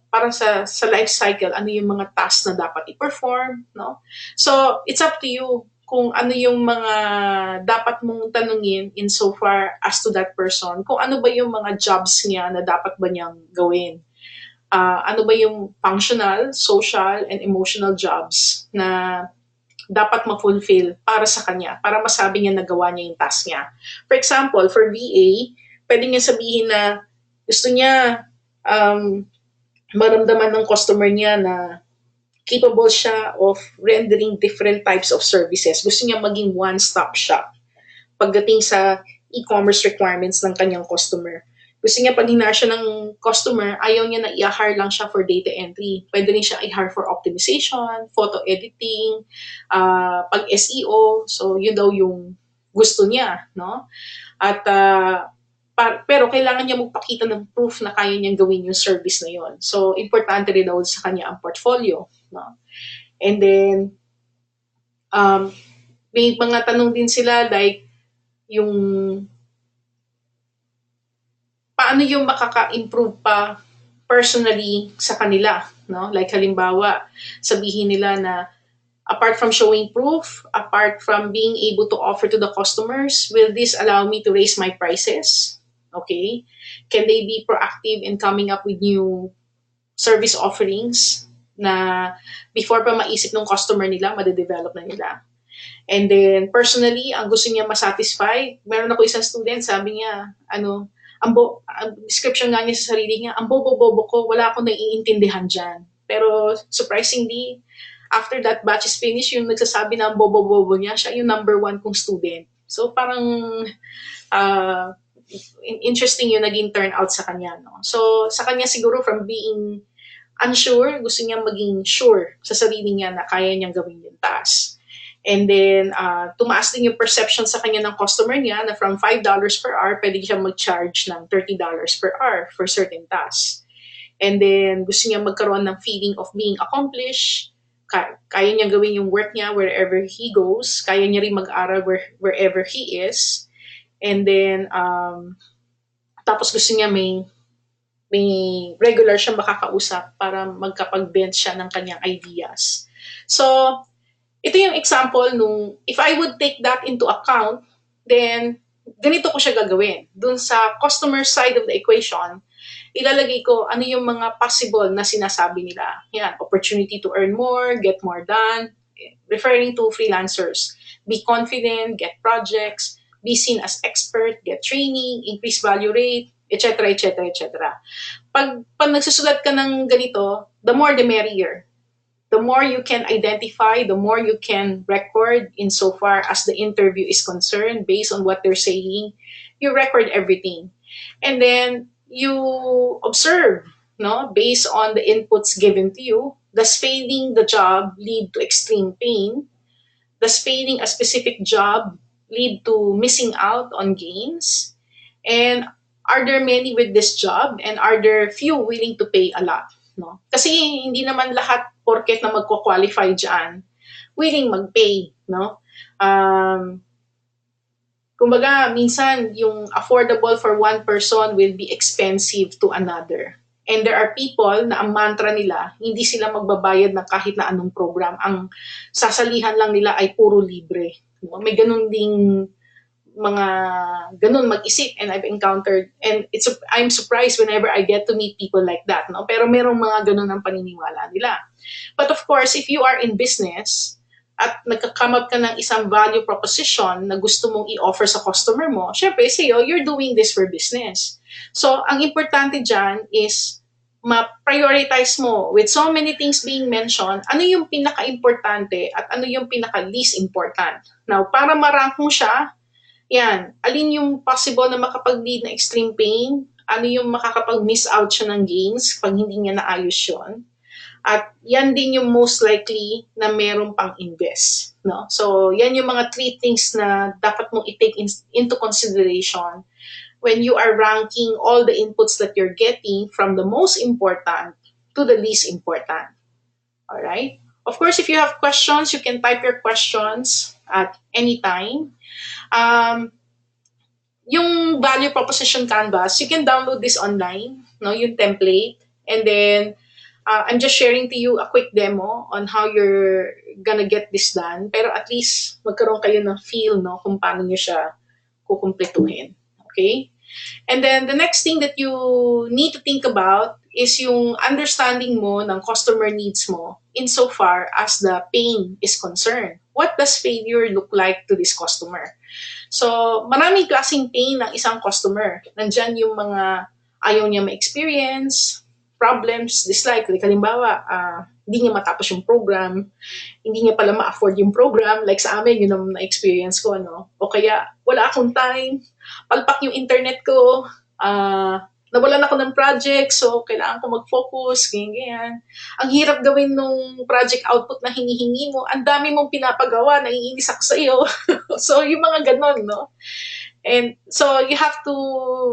parang sa life cycle, ano yung mga tasks na dapat i-perform, no? So, it's up to you kung ano yung mga dapat mong tanungin in so far as to that person, kung ano ba yung mga jobs niya na dapat ba niyang gawin. Ano ba yung functional, social, and emotional jobs na dapat ma-fulfill para sa kanya, para masabi niya nagawa niya yung task niya. For example, for VA, pwede niya sabihin na gusto niya maramdaman ng customer niya na capable siya of rendering different types of services. Gusto niya maging one-stop shop pagdating sa e-commerce requirements ng kanyang customer. Gusto niya pag hinar siya ng customer, ayaw niya na i-hire lang siya for data entry. Pwede rin siya i-hire for optimization, photo editing, pag SEO. So, yun daw yung gusto niya, no? At pero kailangan niya magpakita ng proof na kaya niyang gawin yung service na yon. So, importante rin daw sa kanya ang portfolio. No? And then, may mga tanong din sila like, yung paano yung makaka-improve pa personally sa kanila. No? Like halimbawa, sabihin nila na apart from showing proof, apart from being able to offer to the customers, will this allow me to raise my prices? Okay? Can they be proactive in coming up with new service offerings na before pa maisip ng customer nila, madedevelop na nila? And then, personally, ang gusto niya masatisfy, meron ako isang student, sabi niya, ang description nga niya sa sarili niya, ang bobo-bobo ko, wala akong naiintindihan dyan. Pero, surprisingly, after that batch is finished, yung nagsasabi na ang bobo-bobo niya, siya yung number 1 kong student. So, parang, interesting yung naging turnout sa kanya. No? So, sa kanya siguro from being unsure, gusto niya maging sure sa sarili niya na kaya niyang gawin yung task. And then, tumaas din yung perception sa kanya ng customer niya na from $5 per hour, pwede siya mag-charge ng $30 per hour for certain tasks. And then, gusto niya magkaroon ng feeling of being accomplished. Kaya niya gawin yung work niya wherever he goes. Kaya niya rin mag-aral wherever he is. And then, tapos gusto niya may regular siyang makakausap para magkapag-bench siya ng kanyang ideas. So, ito yung example nung, if I would take that into account, then, ganito ko siya gagawin. Dun sa customer side of the equation, ilalagay ko ano yung mga possible na sinasabi nila. Yan, opportunity to earn more, get more done, referring to freelancers. Be confident, get projects, be seen as expert, get training, increase value rate, etc., etc., etc. Pag nagsusulat ka ng ganito, the more the merrier. The more you can identify, the more you can record insofar as the interview is concerned, based on what they're saying, you record everything. And then you observe, no, based on the inputs given to you, does failing the job lead to extreme pain? Does failing a specific job lead to missing out on gains? And are there many with this job? And are there few willing to pay a lot? No? Kasi hindi naman lahat porket na magko-qualify dyan, willing mag-pay. No? Kumbaga, minsan yung affordable for one person will be expensive to another. And there are people na ang mantra nila, hindi sila magbabayad ng kahit na anong program. Ang sasalihan lang nila ay puro libre. May ganun ding mga ganun mag-isip, and I've encountered, and I'm surprised whenever I get to meet people like that, no? Pero merong mga ganun ang paniniwala nila. But of course, if you are in business at nagka-come up ka ng isang value proposition na gusto mong i-offer sa customer mo, syempre sa'yo, you're doing this for business. So, ang importante dyan is ma-prioritize mo with so many things being mentioned, ano yung pinaka-importante at ano yung pinaka-least important. Now, para ma-rank mo siya, yan, alin yung possible na makapag-lead na extreme pain, ano yung makakapag-miss out siya ng gains pag hindi niya naayos yun. At yan din yung most likely na meron pang invest. No? So, yan yung mga 3 things na dapat mong i-take into consideration when you are ranking all the inputs that you're getting from the most important to the least important. All right? Of course, if you have questions, you can type your questions at any time. Yung value proposition canvas, you can download this online, no, yung template, and then I'm just sharing to you a quick demo on how you're gonna get this done. Pero at least magkaroon kayo ng feel, no, kung paano nyo siya kukumpletuhin. Okay? And then the next thing that you need to think about is yung understanding mo ng customer needs mo insofar as the pain is concerned. What does failure look like to this customer? So, maraming klaseng pain ng isang customer. Nandyan yung mga ayaw niya ma-experience, problems, dislike. Like, halimbawa, hindi niya matapos yung program, hindi niya pala ma-afford yung program. Like sa amin, yun ang na-experience ko, no? O kaya, wala akong time, palpak yung internet ko, nawalan ako ng project, so kailangan ko mag-focus, ganyan. Ang hirap gawin nung project output na hinihingi mo, ang dami mong pinapagawa, naiinis ako sa iyo. So, yung mga ganon, no? And so, you have to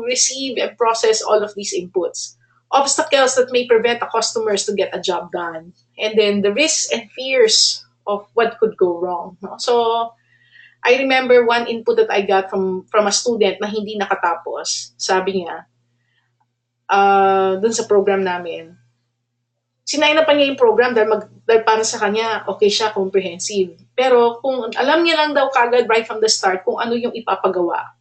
receive and process all of these inputs. Obstacles that may prevent the customers to get a job done. And then the risks and fears of what could go wrong. No? So, I remember one input that I got from a student na hindi nakatapos. Sabi niya, dun sa program namin, sinay na pa niya yung program dahil para sa kanya, okay siya, comprehensive. Pero kung alam niya lang daw kagad right from the start kung ano yung ipapagawa,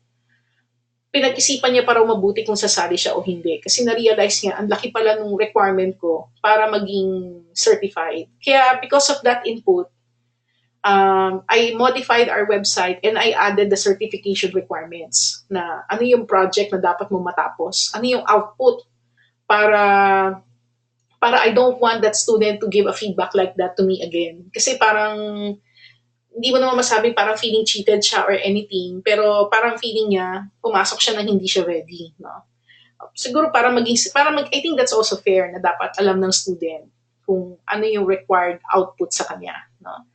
pinag-isipan niya para mabuti kung sasali siya o hindi. Kasi na-realize niya, ang laki pala nung requirement ko para maging certified. Kaya because of that input, I modified our website and I added the certification requirements na ano yung project na dapat mo matapos, ano yung output para I don't want that student to give a feedback like that to me again. Kasi parang hindi mo naman masabi parang feeling cheated siya or anything, pero parang feeling niya pumasok siya na hindi siya ready, no? Siguro I think that's also fair na dapat alam ng student kung ano yung required output sa kanya, no?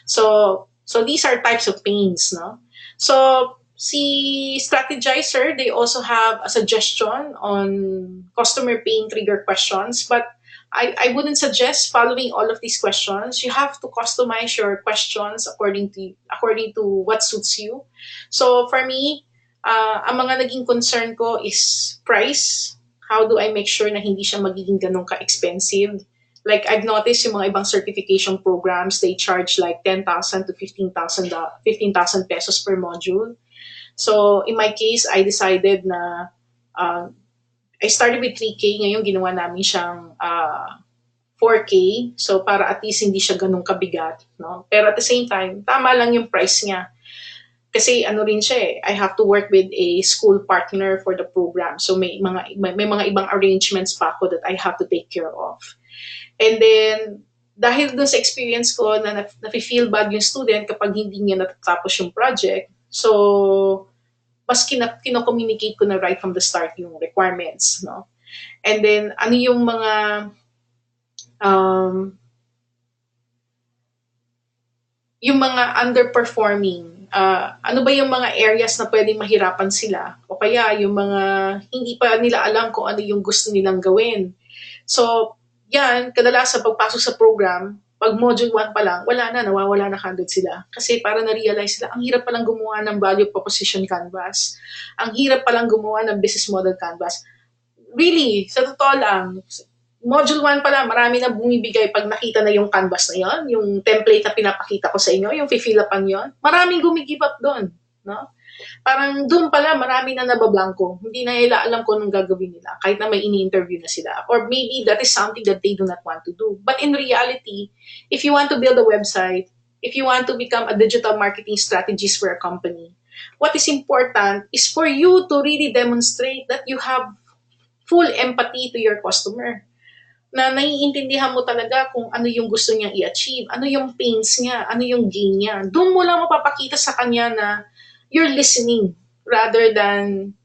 So these are types of pains, no? So, si Strategizer, they also have a suggestion on customer pain trigger questions, but I wouldn't suggest following all of these questions. You have to customize your questions according to what suits you. So, for me, ang mga naging concern ko is price. How do I make sure na hindi siya magiging ganun ka-expensive? Like, I've noticed yung mga ibang certification programs, they charge like 10,000 to 15,000 pesos per module. So, in my case, I decided na I started with 3K. Ngayon, ginawa namin siyang 4K. So, para at least hindi siya ganun kabigat. No? Pero at the same time, tama lang yung price niya. Kasi ano rin siya eh, I have to work with a school partner for the program. So, may mga ibang arrangements pa ako that I have to take care of. And then, dahil dun sa experience ko na nafe-feel bad yung student kapag hindi niya natatapos yung project, so, mas kino-communicate ko na right from the start yung requirements, no? And then, ano yung mga, underperforming, ano ba yung mga areas na pwedeng mahirapan sila? O kaya yung mga hindi pa nila alam kung ano yung gusto nilang gawin. So, yan, kadalasan pagpasok sa program, pag module 1 pa lang, wala na, nawawala na kagad sila. Kasi para na-realize sila, ang hirap palang gumawa ng value proposition canvas. Ang hirap palang gumawa ng business model canvas. Really, sa totoo lang, module 1 pa lang, marami na bumibigay pag nakita na yung canvas na yon, yung template na pinapakita ko sa inyo, yung fill upan yon, maraming gumigip up doon. No? Parang doon pala marami na nabablanko. Hindi na nila alam kung anong gagawin nila kahit na may ini-interview na sila. Or maybe that is something that they do not want to do. But in reality, if you want to build a website, if you want to become a digital marketing strategist for a company, what is important is for you to really demonstrate that you have full empathy to your customer. Na naiintindihan mo talaga kung ano yung gusto niyang i-achieve, ano yung pains niya, ano yung gain niya. Doon mo lang mapapakita sa kanya na you're listening rather than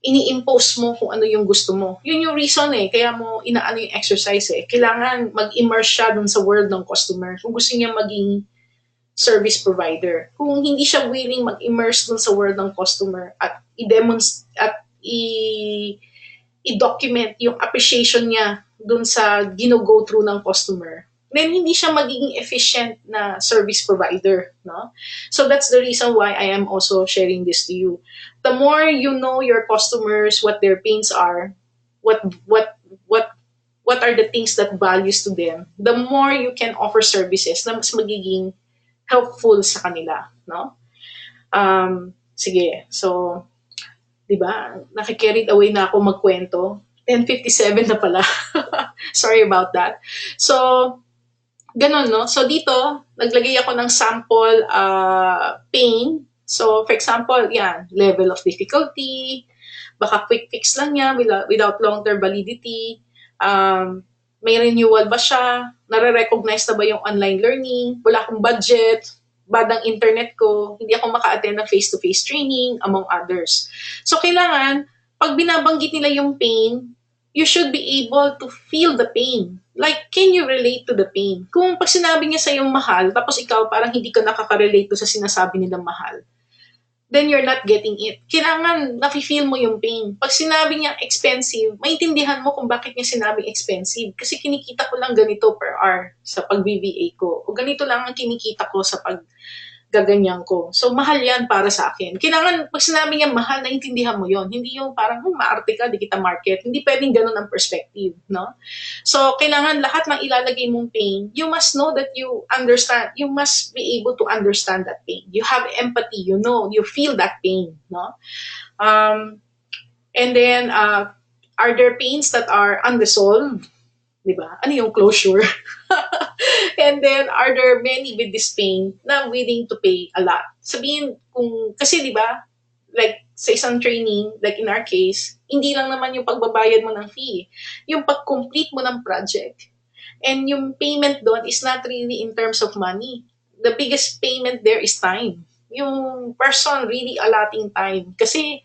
ini-impose mo kung ano yung gusto mo. Yun yung reason kaya mo inaano yung exercise Kailangan mag-immerse siya dun sa world ng customer kung gusto niya maging service provider. Kung hindi siya willing mag-immerse dun sa world ng customer at i-document yung appreciation niya dun sa gino-go through ng customer, then hindi siya magiging efficient na service provider, no? So that's the reason why I am also sharing this to you. The more you know your customers, what their pains are, what what are the things that values to them, the more you can offer services na mas magiging helpful sa kanila, no? Sige. So, 'di ba? Nakikarried away na ako magkwento. 10:57 na pala. Sorry about that. So, ganun, no? So, dito, naglagay ako ng sample pain. So, for example, yan, level of difficulty, baka quick fix lang niya without long-term validity, may renewal ba siya, nare-recognize na ba yung online learning, wala akong budget, bad ang internet ko, hindi ako maka-attend ng face-to-face training, among others. So, kailangan, pag binabanggit nila yung pain, you should be able to feel the pain. Like, can you relate to the pain? Kung pag sinabi niya sa yung mahal, tapos ikaw parang hindi ka nakaka-relate to sa sinasabi nilang mahal, then you're not getting it. Kailangan nafe-feel mo yung pain. Pag sinabi niya expensive, maintindihan mo kung bakit niya sinabing expensive. Kasi kinikita ko lang ganito per hour sa pag-VVA ko. O ganito lang ang kinikita ko sa gaganyan ko. So, mahal yan para sa akin. Kailangan, pag sinabi niya mahal, naintindihan mo yon. Hindi yung parang, maarte ka, di kita market. Hindi pwedeng ganun ang perspective, no? So, kailangan lahat ng ilalagay mong pain, you must know that you understand, you must be able to understand that pain. You have empathy, you know, you feel that pain, no? And then, are there pains that are unresolved? Diba? Ano yung closure? And then, are there many with this pain na willing to pay a lot? Sabihin, kasi diba, like sa isang training, like in our case, hindi lang naman yung pagbabayad mo ng fee. Yung pag-complete mo ng project. And yung payment doon is not really in terms of money. The biggest payment there is time. Yung person really allotting time. Kasi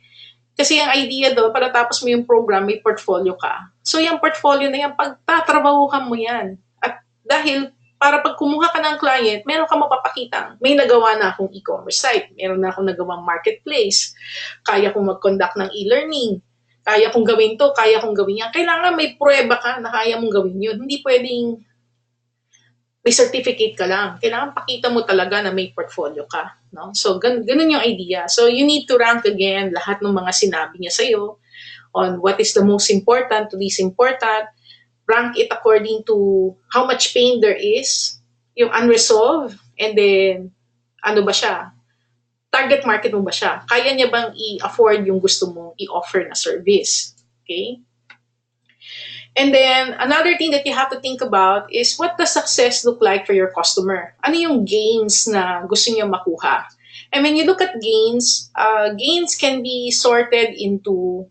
ang idea doon, para tapos mo yung program, may portfolio ka. So, yung portfolio na yan, pagtatrabahuhan mo yan. At dahil, para pag kumuha ka ng client, meron ka mapapakita. May nagawa na akong e-commerce site. Meron na akong nagawang marketplace. Kaya kong mag-conduct ng e-learning. Kaya kong gawin to, kaya kong gawin yan. Kailangan may prueba ka na kaya mong gawin yun. Hindi pwedeng may certificate ka lang. Kailangan pakita mo talaga na may portfolio ka. No? So, ganun yung idea. So, you need to rank again lahat ng mga sinabi niya sa'yo on what is the most important to least important. Rank it according to how much pain there is, yung unresolved, and then, ano ba siya? Target market mo ba siya? Kaya niya bang i-afford yung gusto mong i-offer na service? Okay? And then, another thing that you have to think about is what does success look like for your customer? Ano yung gains na gusto niya makuha? And when you look at gains, gains can be sorted into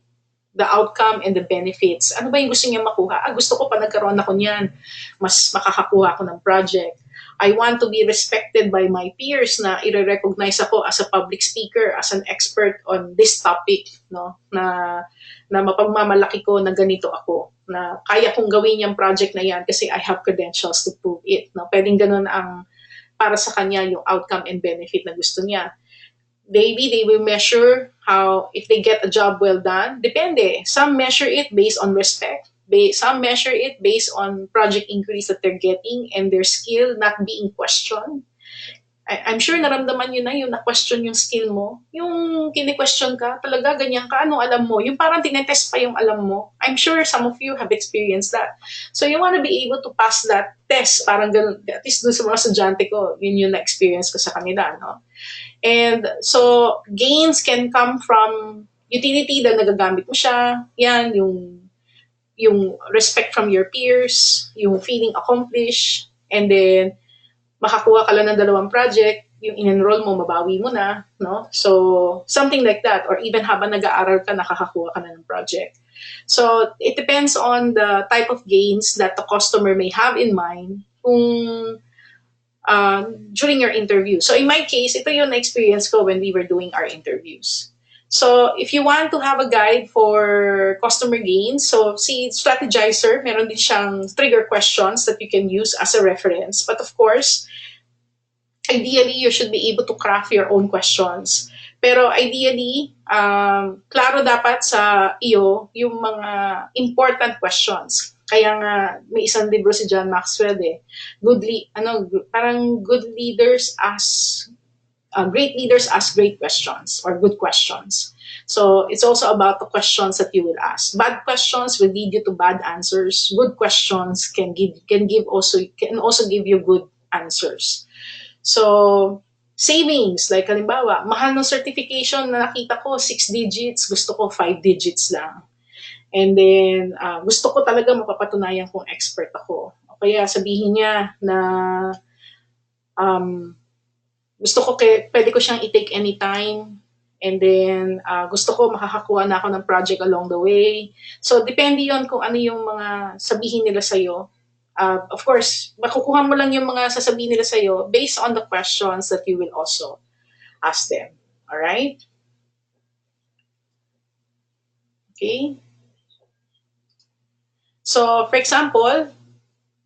the outcome and the benefits. Ano ba yung gusto niya makuha? Gusto ko pa nagkaroon ako niyan. Mas makakakuha ako ng project. I want to be respected by my peers na i-recognize ako as a public speaker, as an expert on this topic, no? Na mapagmamalaki ko na ganito ako, na kaya kong gawin yung project na yan kasi I have credentials to prove it. No? Pwedeng ganun ang para sa kanya yung outcome and benefit na gusto niya. Maybe they will measure how, if they get a job well done, depende. Some measure it based on respect. Some measure it based on project inquiries that they're getting and their skill not being questioned. I'm sure naramdaman nyo na yung na-question yung skill mo. Yung kini-question ka, talaga ganyan ka, ano alam mo? Yung parang tinetest pa yung alam mo. I'm sure some of you have experienced that. So you want to be able to pass that test. Parang ganun, at least dun sa mga estudyante ko, yun yung na-experience ko sa kanila. No? And so gains can come from utility dahil nagagamit mo siya. Yan, yung respect from your peers, yung feeling accomplished, and then makakuha ka lang ng dalawang project, yung in-enroll mo, mabawi mo na, no? So, something like that. Or even habang nag-aaral ka, nakakakuha ka na ng project. So, it depends on the type of gains that the customer may have in mind kung during your interview. So, in my case, ito yung na-experience ko when we were doing our interviews. So, if you want to have a guide for customer gains, so si Strategizer, meron din siyang trigger questions that you can use as a reference. But of course, ideally, you should be able to craft your own questions. Pero ideally, klaro dapat sa iyo yung mga important questions. Kaya nga, may isang libro si John Maxwell parang good leaders ask great leaders ask great questions or good questions. So it's also about the questions that you will ask. Bad questions will lead you to bad answers. Good questions can also give you good answers. So savings, like halimbawa, mahal ng certification na nakita ko 6 digits, gusto ko 5 digits lang. And then gusto ko talaga mapapatunayan kung expert ako. O kaya sabihin niya na gusto ko pwede ko siyang i-take anytime. And then, gusto ko makakakuha na ako ng project along the way. So, depende yon kung ano yung mga sabihin nila sa'yo. Of course, makukuha mo lang yung mga sasabihin nila sa'yo based on the questions that you will also ask them. Alright? Okay? So, for example,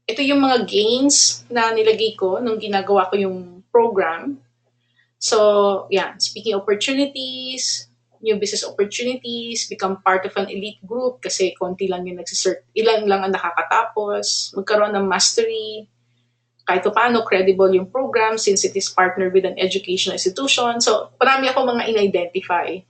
ito yung mga gains na nilagay ko nung ginagawa ko yung program. So, yeah, speaking opportunities, new business opportunities, become part of an elite group kasi konti lang yung ilan lang ang nakakatapos, magkaroon ng mastery, kahit paano credible yung program since it is partnered with an educational institution. So, marami ako mga in-identify.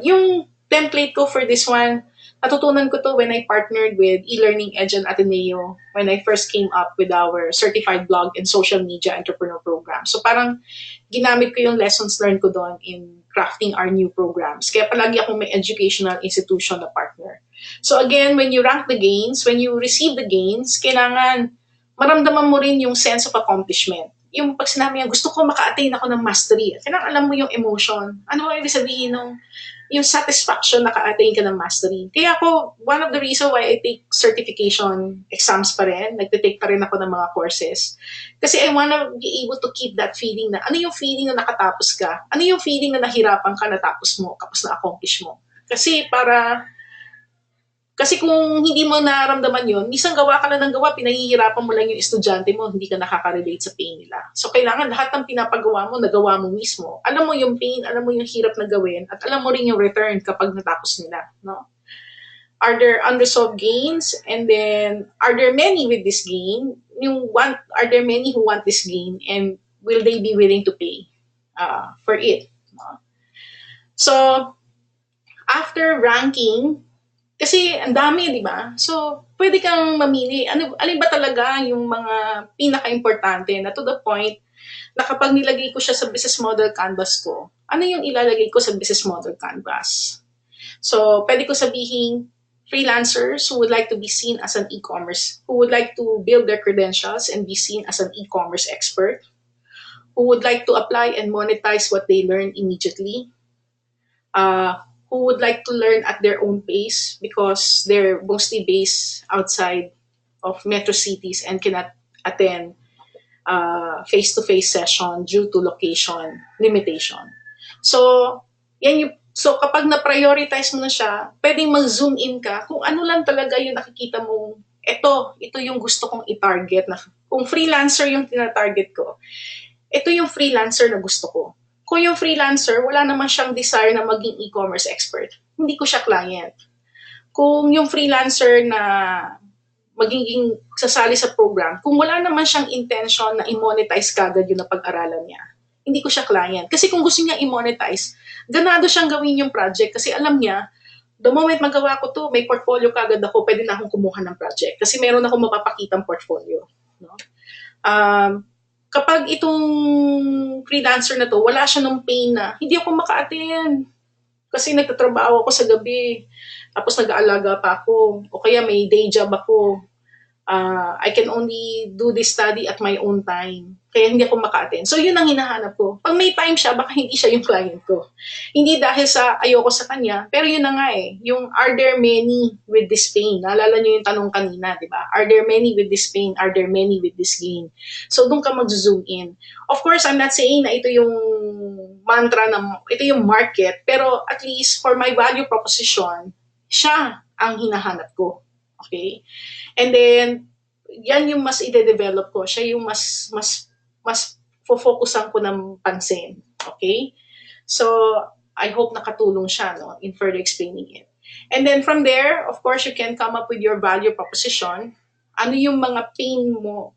Yung template ko for this one, natutunan ko to when I partnered with eLearning Edge and Ateneo when I first came up with our certified blog and social media entrepreneur program. So parang ginamit ko yung lessons learned ko doon in crafting our new programs. Kaya palagi akong may educational institution na partner. So again, when you rank the gains, when you receive the gains, kailangan maramdaman mo rin yung sense of accomplishment. Yung pag sinabi niya, gusto ko maka-attain ako ng mastery. Kailangan alam mo yung emotion. Ano ba ibig sabihin ng yung satisfaction na ka-attain ka ng mastery. Kaya ako, one of the reason why I take certification exams pa rin, nagtitake pa rin ako ng mga courses. Kasi I wanna be able to keep that feeling na, ano yung feeling na nakatapos ka? Ano yung feeling na nahirapan ka natapos mo, tapos na-accomplish mo? Kasi kung hindi mo nararamdaman yun, minsan gawa ka lang ng gawa, pinahihirapan mo lang yung estudyante mo, hindi ka nakaka-relate sa pain nila. So, kailangan lahat ng pinapagawa mo, nagawa mo mismo. Alam mo yung pain, alam mo yung hirap na gawin, at alam mo rin yung return kapag natapos nila. No? Are there unresolved gains? And then, are there many with this gain? Are there many who want this gain? And will they be willing to pay for it? No? So, after ranking, kasi ang dami, di ba? So, pwede kang mamili. Alin ba talaga yung mga pinaka-importante na to the point na kapag nilagay ko siya sa business model canvas ko, ano yung ilalagay ko sa business model canvas? So, pwede ko sabihin, freelancers who would like to be seen as an e-commerce, who would like to build their credentials and be seen as an e-commerce expert, who would like to apply and monetize what they learn immediately, who would like to learn at their own pace because they're mostly based outside of metro cities and cannot attend face-to-face session due to location limitation. So, so kapag na-prioritize mo na siya, pwedeng mag-zoom in ka kung ano lang talaga yung nakikita mo, ito yung gusto kong i-target. Kung freelancer yung tina-target ko, ito yung freelancer na gusto ko. Kung yung freelancer, wala naman siyang desire na maging e-commerce expert, hindi ko siya client. Kung yung freelancer na magiging sasali sa program, kung wala naman siyang intention na i-monetize kagad yung napag-aralan niya, hindi ko siya client. Kasi kung gusto niya i-monetize, ganado siyang gawin yung project kasi alam niya, the moment magawa ko to, may portfolio kagad ako, pwede na akong kumuha ng project. Kasi meron akong mapapakitang portfolio. No? Um, kapag itong freelancer na to, wala siya ng pain na, hindi ako maka-attend kasi nagtatrabaho ako sa gabi. Tapos nag-aalaga pa ako. O kaya may day job ako. I can only do this study at my own time. Kaya hindi ako maka-attend. So yun ang hinahanap ko. Pag may time siya, baka hindi siya yung client ko. Hindi dahil sa ayoko sa kanya, pero yun na nga eh. Yung are there many with this pain? Naalala niyo yung tanong kanina, di ba? Are there many with this pain? Are there many with this gain? So doon ka mag-zoom in. Of course, I'm not saying na ito yung mantra na ito yung market, pero at least for my value proposition, siya ang hinahanap ko. Okay? And then, yan yung mas ide-develop ko. Siya yung mas focusan ko ng pansin. Okay? So, I hope nakatulong siya no, in further explaining it. And then from there, of course, you can come up with your value proposition. Ano yung mga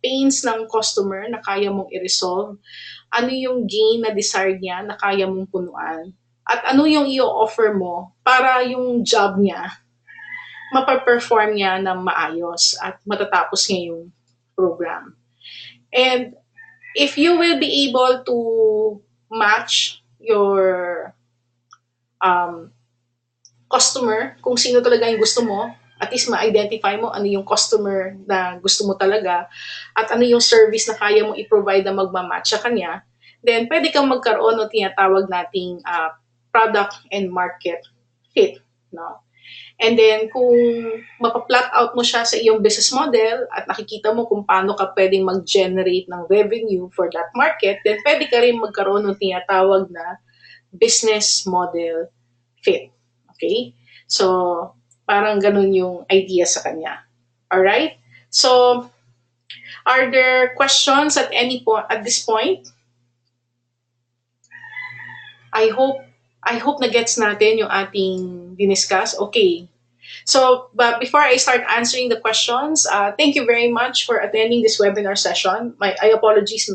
pains ng customer na kaya mong i-resolve? Ano yung gain na desire niya na kaya mong punuan? At ano yung i-offer mo para yung job niya mapaperform niya ng maayos at matatapos niya yung program. And if you will be able to match your customer, kung sino talaga yung gusto mo, at least ma-identify mo ano yung customer na gusto mo talaga at ano yung service na kaya mo i-provide na magmamatch sa kanya, then pwede kang magkaroon ng tinatawag nating product and market fit. No? And then, kung mapaplot out mo siya sa iyong business model at nakikita mo kung paano ka pwedeng mag-generate ng revenue for that market, then pwede ka rin magkaroon ng tinatawag na business model fit. Okay? So, parang ganun yung idea sa kanya. Alright? So, are there questions at any point at this point? I hope na gets natin yung ating diniscuss. Okay. So, but before I start answering the questions, thank you very much for attending this webinar session. My apologies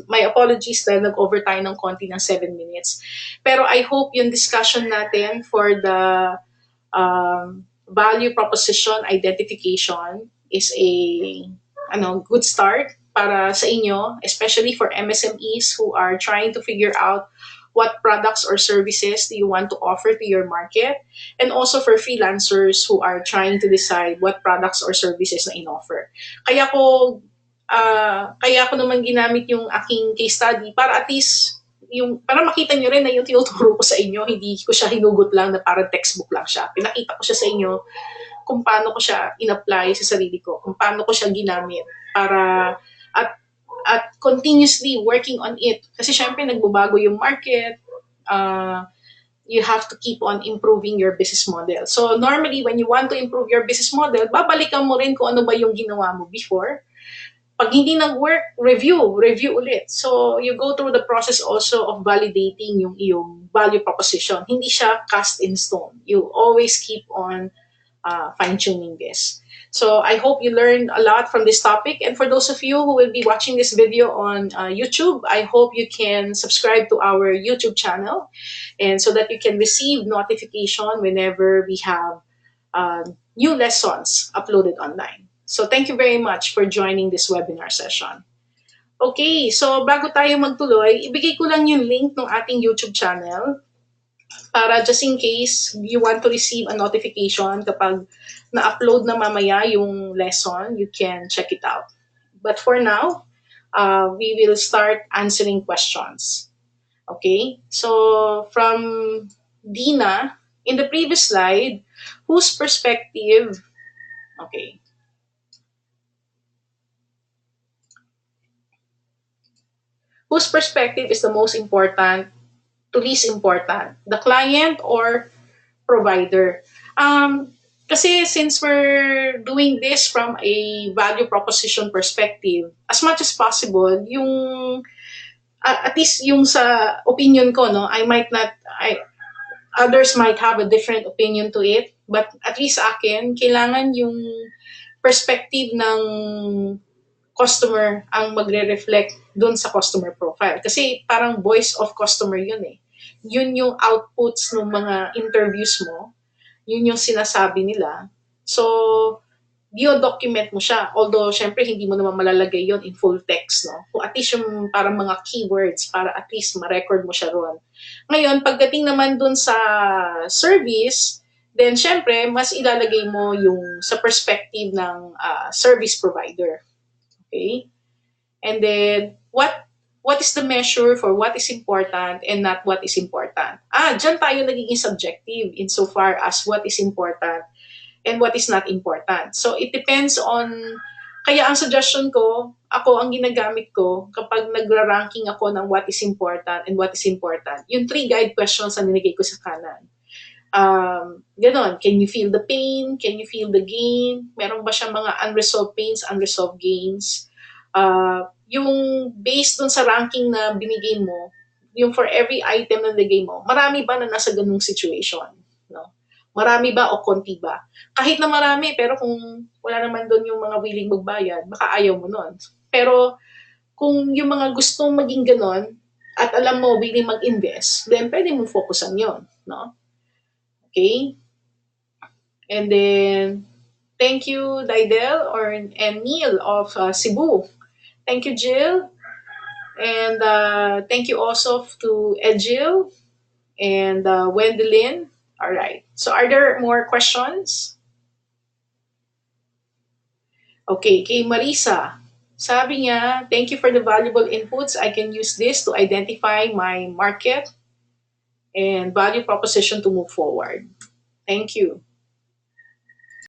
dahil nag-over tayo ng konti ng 7 minutes. Pero I hope yung discussion natin for the value proposition identification is a good start para sa inyo, especially for MSMEs who are trying to figure out what products or services do you want to offer to your market, and also for freelancers who are trying to decide what products or services na in-offer. Kaya ko naman ginamit yung aking case study para at least para makita nyo rin na yung tinuturo ko sa inyo, hindi ko siya hinugot lang na parang textbook lang siya. Pinakita ko siya sa inyo kung paano ko siya in-apply sa sarili ko, kung paano ko siya ginamit para at continuously working on it. Kasi syempre, nagbabago yung market. You have to keep on improving your business model. So normally, when you want to improve your business model, babalikan mo rin kung ano ba yung ginawa mo before. Pag hindi nag-work, review ulit. So you go through the process also of validating yung iyong value proposition. Hindi siya cast in stone. You always keep on fine-tuning this. So I hope you learned a lot from this topic. And for those of you who will be watching this video on YouTube, I hope you can subscribe to our YouTube channel, and so that you can receive notification whenever we have new lessons uploaded online. So thank you very much for joining this webinar session. Okay, so bago tayo magtuloy, ibigay ko lang yung link ng ating YouTube channel para just in case you want to receive a notification kapag na-upload na mamaya yung lesson, you can check it out. But for now, we will start answering questions. Okay? So, from Dina, in the previous slide, whose perspective is the most important to least important? The client or provider? Kasi since we're doing this from a value proposition perspective, as much as possible, yung at least yung sa opinion ko, no, Others might have a different opinion to it, but at least sa akin, kailangan yung perspective ng customer ang magre-reflect dun sa customer profile. Kasi parang voice of customer yun eh. Yun yung outputs ng mga interviews mo. Yun yung sinasabi nila. So, document mo siya. Although, syempre, hindi mo naman malalagay yon in full text, no? Kung at least yung parang mga keywords para at least ma-record mo siya ron. Ngayon, pagdating naman dun sa service, then syempre, mas ilalagay mo yung sa perspective ng service provider. Okay? And then, what is the measure for what is important and not what is important? Dyan tayo nagiging subjective insofar as what is important and what is not important. So, it depends on, kaya ang suggestion ko, ako ang ginagamit ko kapag nagra-ranking ako ng what is important and what is important. Yung 3 guide questions na nilagay ko sa kanan. Ganon, can you feel the pain? Can you feel the gain? Meron ba siyang mga unresolved pains, unresolved gains? Yung based dun sa ranking na binigay mo, yung for every item na nilagay mo, marami ba na nasa ganung situation? No? Marami ba o konti ba? Kahit na marami, pero kung wala naman doon yung mga willing magbayad, baka ayaw mo nun. Pero kung yung mga gustong maging ganon, at alam mo, willing mag-invest, then pwede mong focusan yon, no? Okay? And then, thank you, Didel and Neil of Cebu. Thank you, Jill. And thank you also to Edgil and Wendelin. All right. So are there more questions? Okay, kay Marisa. Sabi niya, thank you for the valuable inputs. I can use this to identify my market and value proposition to move forward. Thank you.